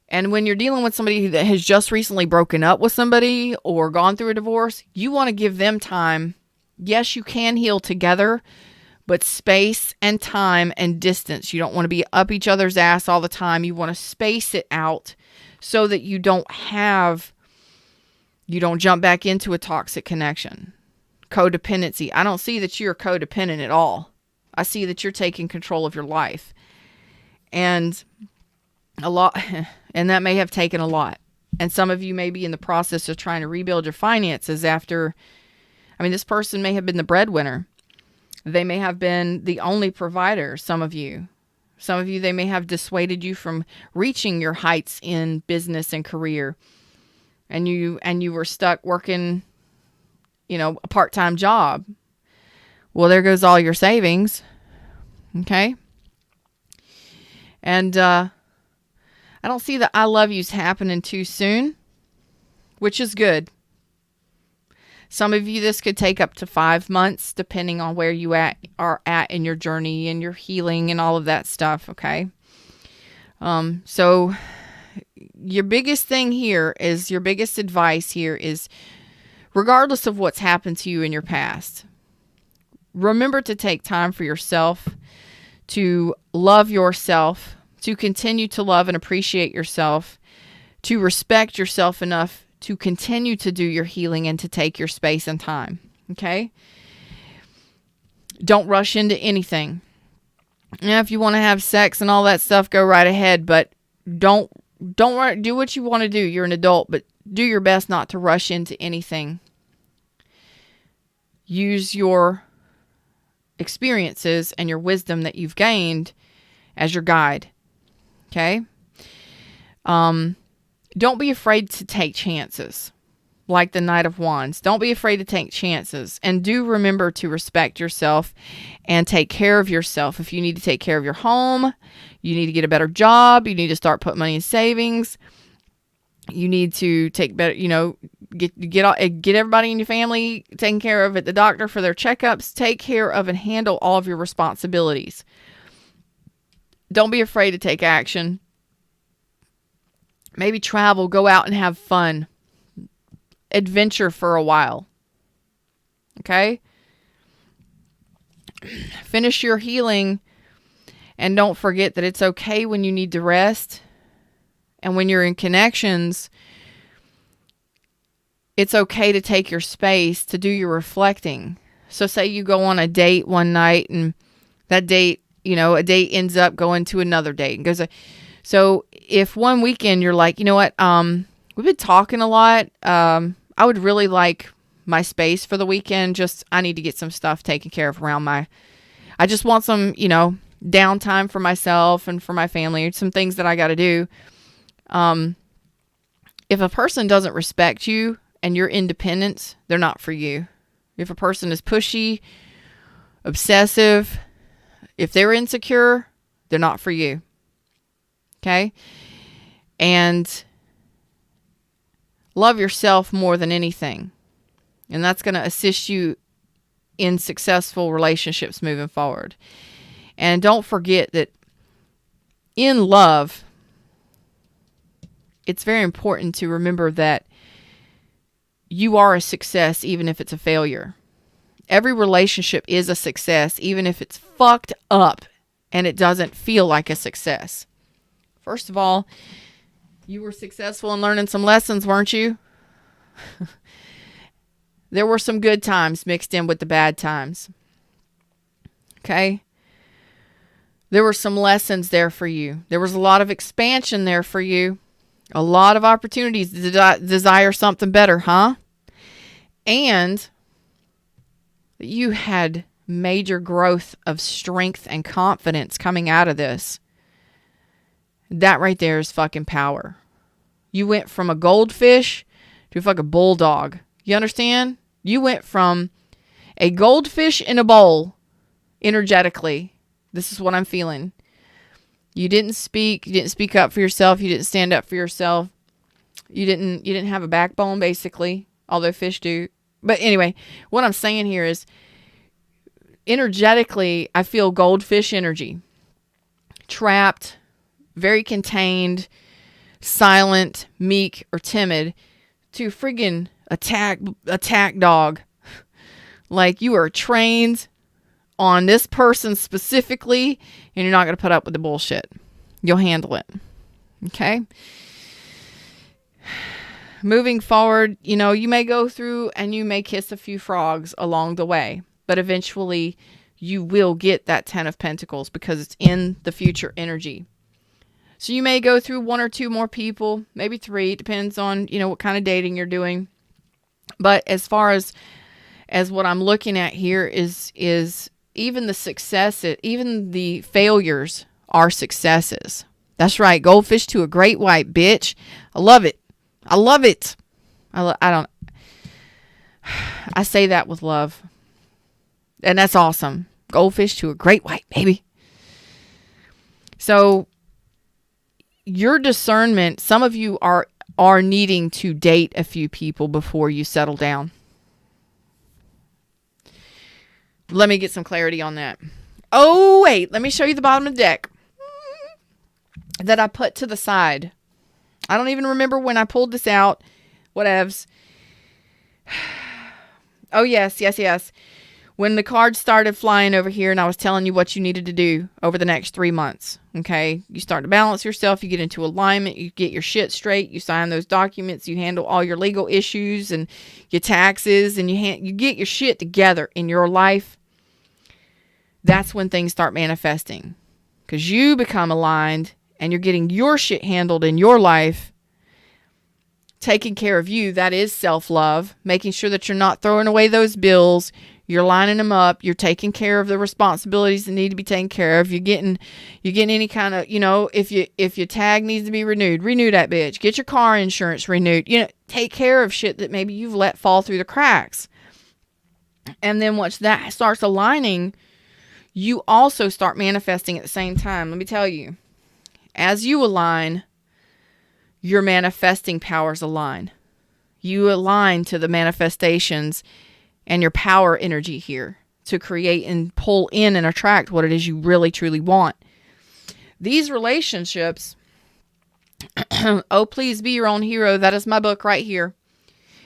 And when you're dealing with somebody that has just recently broken up with somebody or gone through a divorce, you want to give them time. Yes, you can heal together, but space and time and distance. You don't want to be up each other's ass all the time. You want to space it out so that you don't jump back into a toxic connection. Codependency. I don't see that you're codependent at all. I see that you're taking control of your life. And a lot, and that may have taken a lot. And some of you may be in the process of trying to rebuild your finances after, this person may have been the breadwinner. They may have been the only provider, some of you. Some of you, they may have dissuaded you from reaching your heights in business and career. And you were stuck working, a part-time job. Well, there goes all your savings. Okay? And I don't see the I love yous happening too soon, which is good. Some of you, this could take up to 5 months, depending on where you are at in your journey and your healing and all of that stuff, okay? So your biggest advice here is, regardless of what's happened to you in your past, remember to take time for yourself, to love yourself, to continue to love and appreciate yourself, to respect yourself enough to continue to do your healing and to take your space and time. Okay? Don't rush into anything. If you want to have sex and all that stuff, go right ahead, but don't do what you want to do. You're an adult, but do your best not to rush into anything. Use your experiences and your wisdom that you've gained as your guide. Okay? Don't be afraid to take chances, like the Knight of Wands. Don't be afraid to take chances. And do remember to respect yourself and take care of yourself. If you need to take care of your home, you need to get a better job, you need to start putting money in savings, you need to take better, get everybody in your family taken care of at the doctor for their checkups. Take care of and handle all of your responsibilities. Don't be afraid to take action. Maybe travel, go out and have fun. Adventure for a while. Okay? Finish your healing, and don't forget that it's okay when you need to rest. And when you're in connections, it's okay to take your space to do your reflecting. So say you go on a date one night, and that date, a date ends up going to another date. And goes. So if one weekend you're like, you know what, we've been talking a lot. I would really like my space for the weekend. I need to get some stuff taken care of I just want some, downtime for myself and for my family, some things that I got to do. If a person doesn't respect you and your independence, they're not for you. If a person is pushy, obsessive, if they're insecure, they're not for you. Okay? And love yourself more than anything. And that's going to assist you in successful relationships moving forward. And don't forget that in love, it's very important to remember that you are a success even if it's a failure. Every relationship is a success even if it's fucked up and it doesn't feel like a success. First of all, you were successful in learning some lessons, weren't you? There were some good times mixed in with the bad times. Okay? There were some lessons there for you. There was a lot of expansion there for you. A lot of opportunities to desire something better, huh? And you had major growth of strength and confidence coming out of this. That right there is fucking power. You went from a goldfish to a fucking bulldog. You understand? You went from a goldfish in a bowl, energetically. This is what I'm feeling. You didn't speak. You didn't speak up for yourself. You didn't stand up for yourself. You didn't have a backbone, basically, although fish do. But anyway, what I'm saying here is, energetically, I feel goldfish energy. Trapped, very contained, silent, meek, or timid, to friggin' attack dog. Like you are trained on this person specifically, and you're not going to put up with the bullshit. You'll handle it. Okay? Moving forward, you may go through and you may kiss a few frogs along the way, but eventually you will get that 10 of Pentacles because it's in the future energy. So you may go through 1 or 2 more people, maybe 3. It depends on, what kind of dating you're doing. But as far as what I'm looking at here is even the successes, even the failures are successes. That's right. Goldfish to a great white, bitch. I love it. I love it. I say that with love. And that's awesome. Goldfish to a great white, baby. So your discernment, some of you are needing to date a few people before you settle down. Let me get some clarity on that. Oh, wait. Let me show you the bottom of the deck that I put to the side. I don't even remember when I pulled this out. Whatevs. Oh, yes. When the cards started flying over here and I was telling you what you needed to do over the next 3 months. Okay. You start to balance yourself. You get into alignment. You get your shit straight. You sign those documents. You handle all your legal issues and your taxes, and you get your shit together in your life. That's when things start manifesting, because you become aligned and you're getting your shit handled in your life. Taking care of you, that is self-love. Making sure that you're not throwing away those bills. You're lining them up. You're taking care of the responsibilities that need to be taken care of. You're getting any kind of, if your tag needs to be renewed, renew that bitch. Get your car insurance renewed. Take care of shit that maybe you've let fall through the cracks. And then once that starts aligning, you also start manifesting at the same time. Let me tell you, as you align, your manifesting powers align. You align to the manifestations and your power energy here to create and pull in and attract what it is you really, truly want. These relationships, Oh, Please Be Your Own Hero. That is my book right here.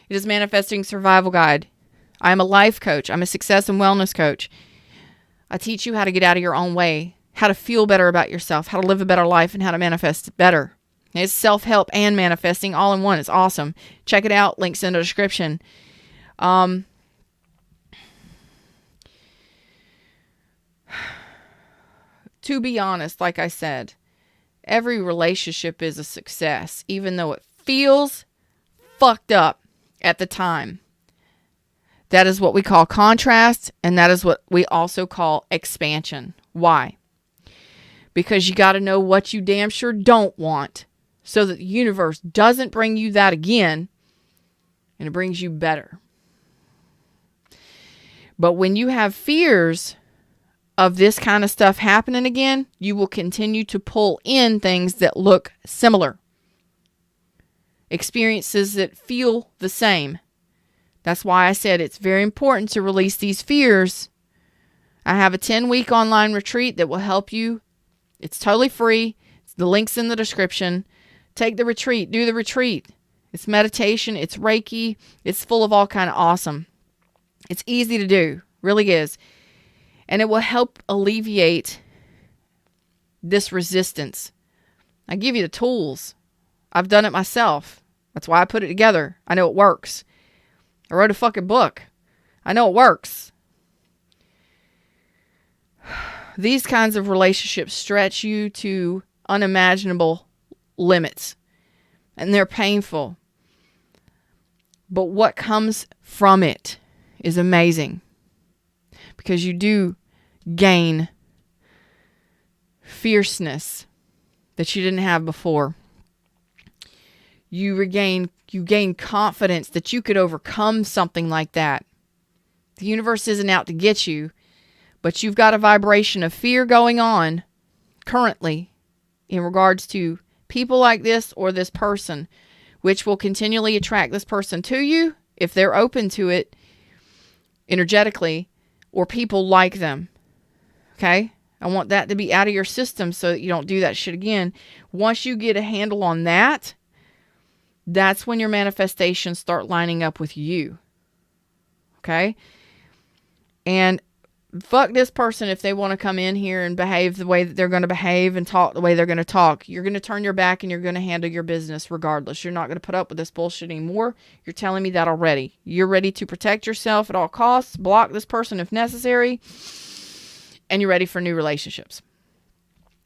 It is Manifesting Survival Guide. I am a life coach. I'm a success and wellness coach. I teach you how to get out of your own way, how to feel better about yourself, how to live a better life, and how to manifest better. It's self-help and manifesting all in one. It's awesome. Check it out. Links in the description. To be honest, like I said, every relationship is a success, even though it feels fucked up at the time. That is what we call contrast, and that is what we also call expansion. Why? Because you got to know what you damn sure don't want, so that the universe doesn't bring you that again, and it brings you better. But when you have fears of this kind of stuff happening again, you will continue to pull in things that look similar. Experiences that feel the same. That's why I said it's very important to release these fears. I have a 10-week online retreat that will help you. It's totally free. The link's in the description. Take the retreat. Do the retreat. It's meditation. It's Reiki. It's full of all kind of awesome. It's easy to do. Really is. And it will help alleviate this resistance. I give you the tools. I've done it myself. That's why I put it together. I know it works. I wrote a fucking book. I know it works. These kinds of relationships stretch you to unimaginable limits. And they're painful. But what comes from it is amazing. Because you do gain fierceness that you didn't have before. You gain confidence that you could overcome something like that. The universe isn't out to get you, but you've got a vibration of fear going on currently in regards to people like this or this person, which will continually attract this person to you if they're open to it energetically, or people like them. Okay? I want that to be out of your system so that you don't do that shit again. Once you get a handle on that, that's when your manifestations start lining up with you. Okay? And fuck this person if they want to come in here and behave the way that they're going to behave and talk the way they're going to talk. You're going to turn your back and you're going to handle your business regardless. You're not going to put up with this bullshit anymore. You're telling me that already. You're ready to protect yourself at all costs, block this person if necessary, and you're ready for new relationships.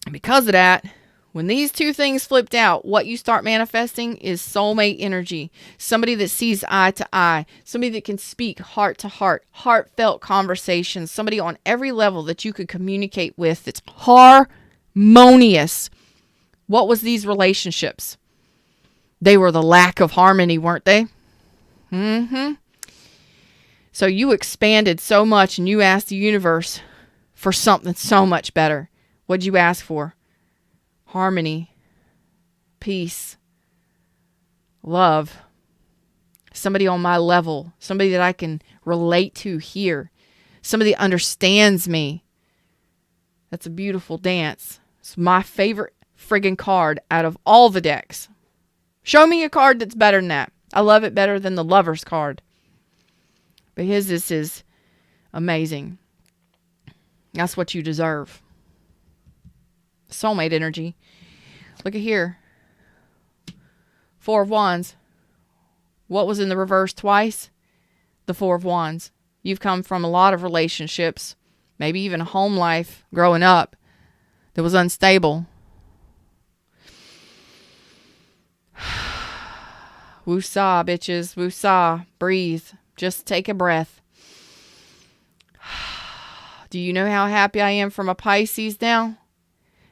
And because of that, When these two things flipped out, what you start manifesting is soulmate energy. Somebody that sees eye to eye. Somebody that can speak heart to heart. Heartfelt conversations. Somebody on every level that you could communicate with that's harmonious. What was these relationships? They were the lack of harmony, weren't they? So you expanded so much and you asked the universe for something so much better. What'd you ask for? Harmony, peace, love. Somebody on my level. Somebody that I can relate to here. Somebody that understands me. That's a beautiful dance. It's my favorite friggin' card out of all the decks. Show me a card that's better than that. I love it better than the Lover's card. But this is amazing. That's what you deserve. Soulmate energy. Look at here. Four of Wands. What was in the reverse twice? The Four of Wands. You've come from a lot of relationships, maybe even a home life growing up that was unstable. Woosah, bitches. Woosah. Breathe. Just take a breath. Do you know how happy I am from a Pisces now?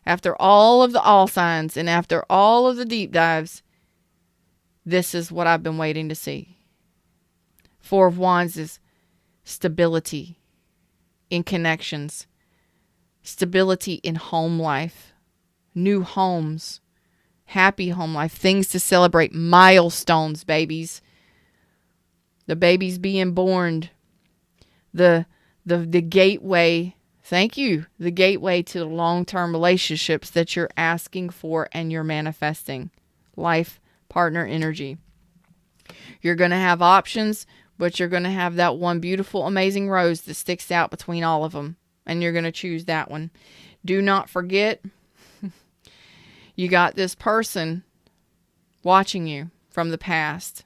After all of the all signs and after all of the deep dives, this is what I've been waiting to see. Four of Wands is stability in connections, stability in home life, new homes, happy home life, things to celebrate, milestones, babies. The babies being born, the gateway. Thank you. The gateway to the long-term relationships that you're asking for and you're manifesting. Life partner energy. You're going to have options, but you're going to have that one beautiful, amazing rose that sticks out between all of them. And you're going to choose that one. Do not forget, you got this person watching you from the past.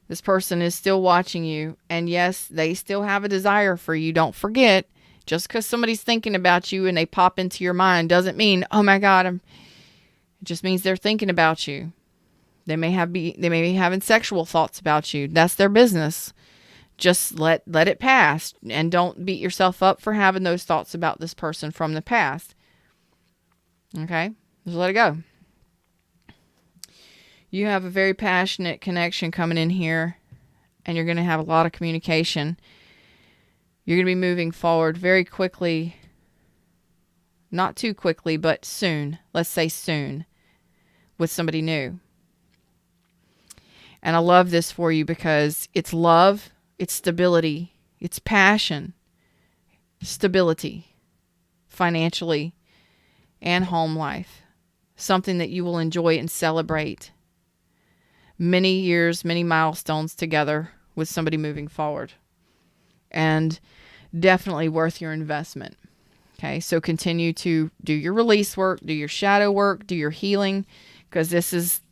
This person is still watching you. And yes, they still have a desire for you. Don't forget. Just because somebody's thinking about you and they pop into your mind doesn't mean, oh my God, it just means they're thinking about you. They may be having sexual thoughts about you. That's their business. Just let it pass and don't beat yourself up for having those thoughts about this person from the past. Okay? Just let it go. You have a very passionate connection coming in here and you're going to have a lot of communication. You're going to be moving forward very quickly. Not too quickly, but soon. Let's say soon. With somebody new. And I love this for you because it's love, it's stability, it's passion, stability, financially, and home life. Something that you will enjoy and celebrate. Many years, many milestones together with somebody moving forward. And definitely worth your investment. Okay, so continue to do your release work, do your shadow work, do your healing, because this is,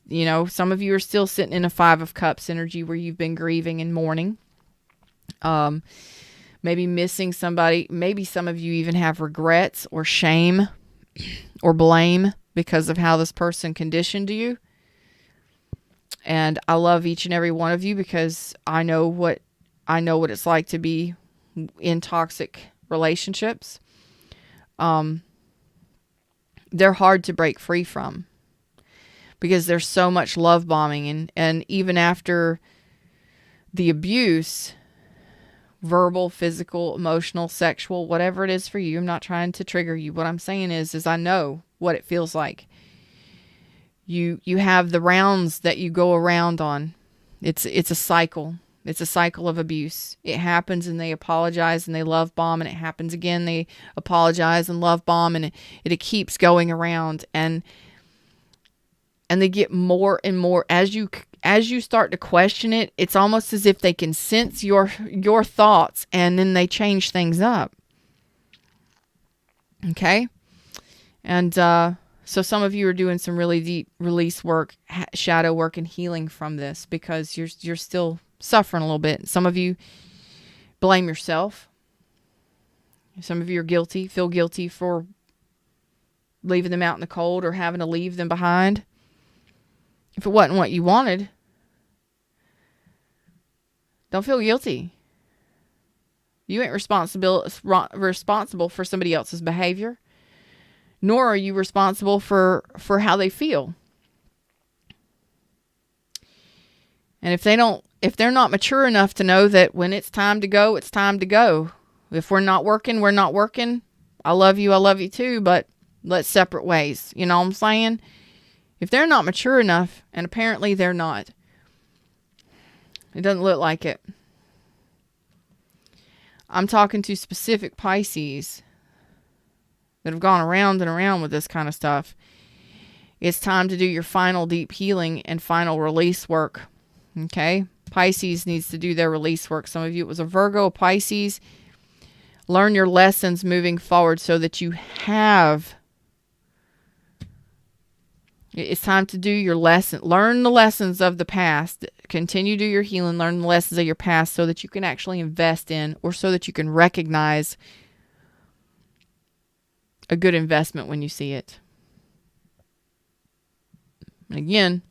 some of you are still sitting in a Five of Cups energy where you've been grieving and mourning. Maybe missing somebody. Maybe some of you even have regrets or shame or blame because of how this person conditioned you. And I love each and every one of you because I know what it's like to be in toxic relationships. They're hard to break free from because there's so much love bombing and even after the abuse, verbal, physical, emotional, sexual, whatever it is for you. I'm not trying to trigger you. What I'm saying is I know what it feels like. You have the rounds that you go around on. It's a cycle. It's a cycle of abuse. It happens and they apologize and they love bomb and it happens again. They apologize and love bomb and it keeps going around and they get more and more as you start to question it. It's almost as if they can sense your thoughts and then they change things up. Okay? And so some of you are doing some really deep release work, shadow work and healing from this because you're still suffering a little bit. Some of you blame yourself. Some of you are guilty, feel guilty for leaving them out in the cold or having to leave them behind. If it wasn't what you wanted, don't feel guilty. You ain't responsible for somebody else's behavior, nor are you responsible for how they feel. And if they're not mature enough to know that when it's time to go, it's time to go. If we're not working, we're not working. I love you too, but let's separate ways. You know what I'm saying? If they're not mature enough, and apparently they're not, it doesn't look like it. I'm talking to specific Pisces that have gone around and around with this kind of stuff. It's time to do your final deep healing and final release work. Okay? Pisces needs to do their release work. Some of you, it was a Virgo, a Pisces. Learn your lessons moving forward so that you have. It's time to do your lesson. Learn the lessons of the past. Continue to do your healing. Learn the lessons of your past so that you can actually invest in, or so that you can recognize a good investment when you see it. And again,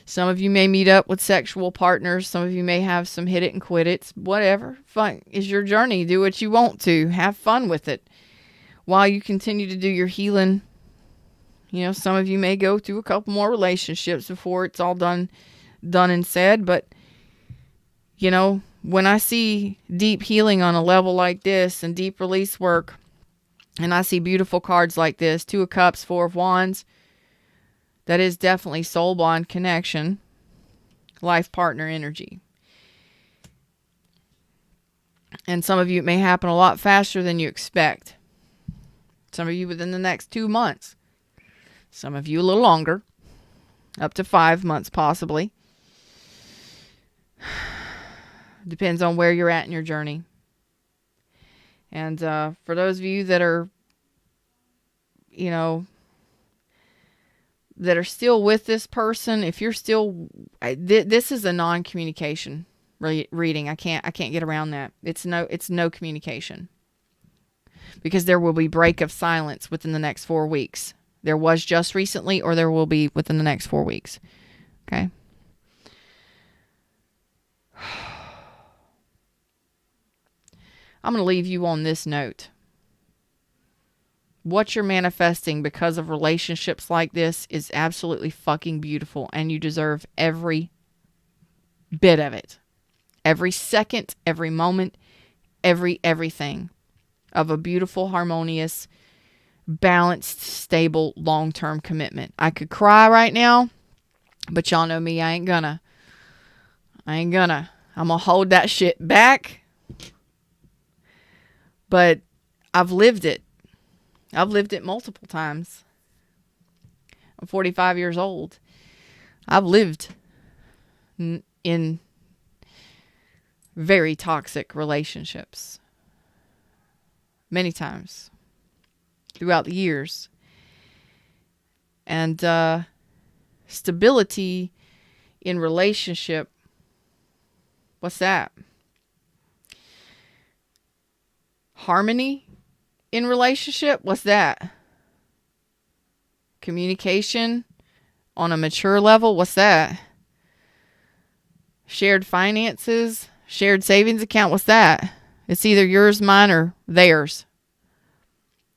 some of you may meet up with sexual partners. Some of you may have some hit it and quit it. Whatever. Fun is your journey. Do what you want to. Have fun with it. While you continue to do your healing, you know, some of you may go through a couple more relationships before it's all done and said. But, you know, when I see deep healing on a level like this and deep release work, and I see beautiful cards like this, 2 of Cups, 4 of Wands, that is definitely soul bond connection, life partner energy. And some of you, it may happen a lot faster than you expect. Some of you within the next 2 months. Some of you a little longer, up to 5 months possibly. Depends on where you're at in your journey. And for those of you that are, you know, that are still with this person, if you're still, this is a non-communication reading. I can't get around that. It's no communication, because there will be break of silence within the next 4 weeks. There was just recently, or there will be within the next 4 weeks. Okay. I'm going to leave you on this note. What you're manifesting because of relationships like this is absolutely fucking beautiful, and you deserve every bit of it. Every second, every moment, everything of a beautiful, harmonious, balanced, stable, long-term commitment. I could cry right now, but y'all know me, I ain't gonna. I'm gonna hold that shit back. But I've lived it. I've lived it multiple times. I'm 45 years old. I've lived in very toxic relationships many times throughout the years. And stability in relationship, what's that? Harmony in relationship, what's that? Communication on a mature level, what's that? Shared finances, shared savings account, what's that? It's either yours, mine, or theirs.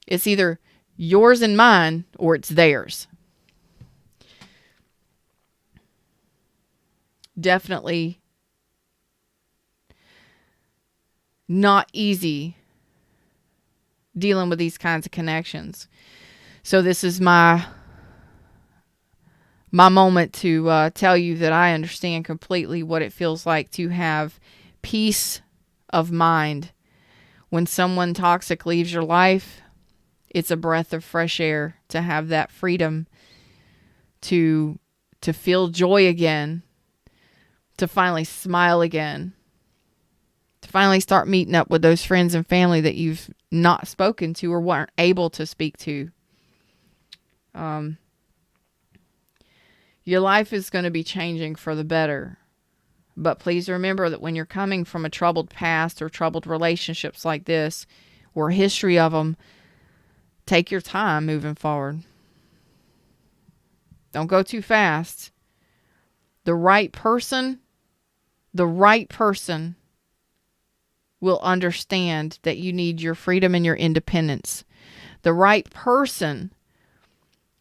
It's either yours and mine, or it's theirs. Definitely not easy dealing with these kinds of connections. So this is my moment to tell you that I understand completely what it feels like to have peace of mind. When someone toxic leaves your life, it's a breath of fresh air to have that freedom to feel joy again, to finally smile again, to finally start meeting up with those friends and family that you've not spoken to or weren't able to speak to. Your life is going to be changing for the better. But please remember that when you're coming from a troubled past or troubled relationships like this, or a history of them, take your time moving forward. Don't go too fast. The right person will understand that you need your freedom and your independence. The right person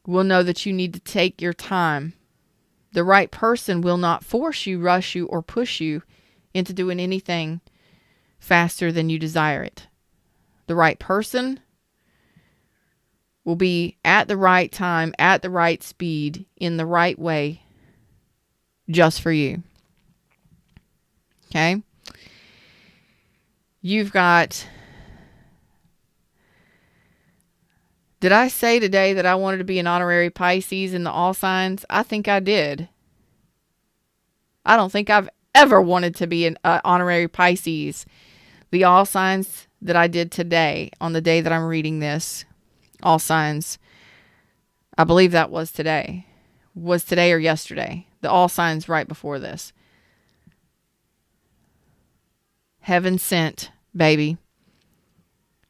will know that you need to take your time. The right person will not force you, rush you, or push you into doing anything faster than you desire it. The right person will be at the right time, at the right speed, in the right way, just for you. Okay? You've got... Did I say today that I wanted to be an honorary Pisces in the all signs? I think I did. I don't think I've ever wanted to be an honorary Pisces. The all signs that I did today, on the day that I'm reading this, all signs, I believe that was today. Was today or yesterday? The all signs right before this. Heaven sent, baby.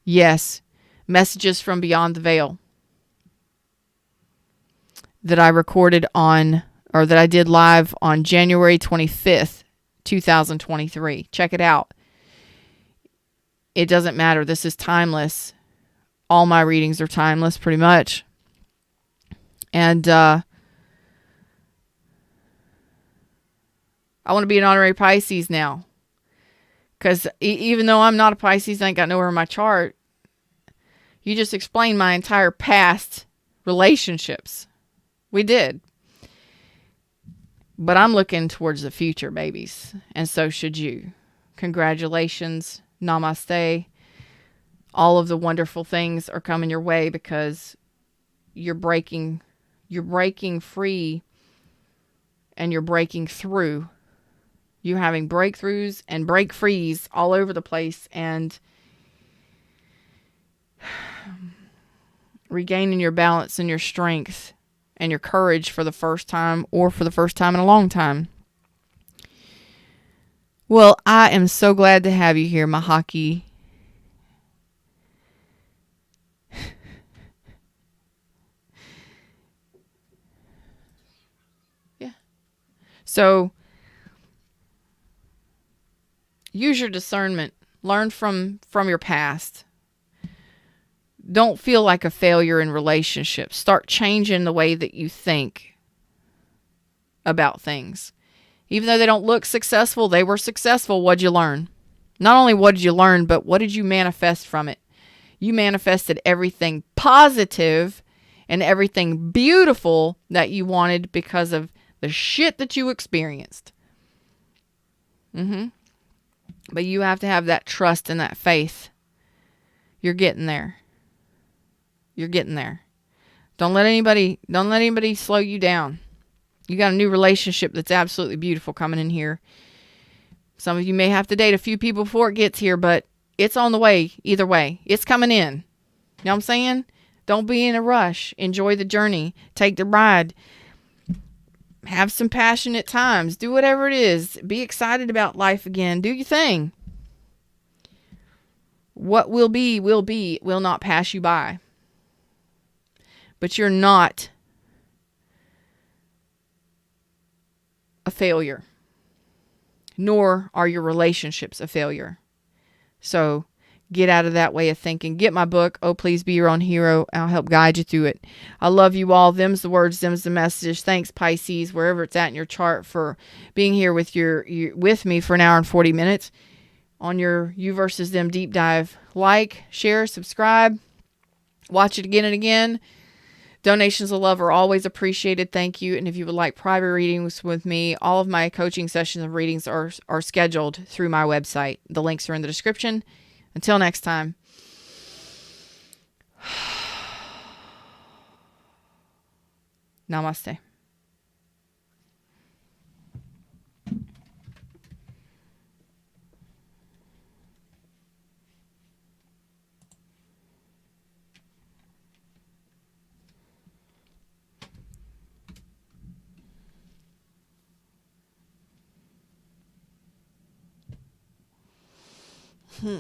Yes. Messages from beyond the veil that I recorded on, or that I did live on January 25th, 2023. Check it out. It doesn't matter. This is timeless. All my readings are timeless, pretty much. And I want to be an honorary Pisces now. Because even though I'm not a Pisces, I ain't got nowhere in my chart. You just explained my entire past relationships. We did. But I'm looking towards the future, babies. And so should you. Congratulations. Namaste. All of the wonderful things are coming your way because you're breaking free and you're breaking through. You're having breakthroughs and break frees all over the place and regaining your balance and your strength and your courage for the first time, or for the first time in a long time. Well, I am so glad to have you here, my hockey. Yeah. So, use your discernment. Learn from your past. Don't feel like a failure in relationships. Start changing the way that you think about things. Even though they don't look successful, they were successful. What'd you learn? Not only what did you learn, but what did you manifest from it? You manifested everything positive and everything beautiful that you wanted because of the shit that you experienced. But you have to have that trust and that faith. You're getting there. You're getting there. Don't let anybody slow you down. You got a new relationship that's absolutely beautiful coming in here. Some of you may have to date a few people before it gets here, but it's on the way either way. It's coming in. You know what I'm saying? Don't be in a rush. Enjoy the journey. Take the ride. Have some passionate times. Do whatever it is. Be excited about life again. Do your thing. What will be, will be. It will not pass you by. But you're not a failure. Nor are your relationships a failure. So get out of that way of thinking. Get my book, Oh Please Be Your Own Hero. I'll help guide you through it. I love you all. Them's the words, them's the message. Thanks, Pisces, wherever it's at in your chart, for being here with with me for an hour and 40 minutes on your You versus Them deep dive. Like, share, subscribe. Watch it again and again. Donations of love are always appreciated. Thank you. And if you would like private readings with me, all of my coaching sessions and readings are scheduled through my website. The links are in the description. Until next time. Namaste. Hmm.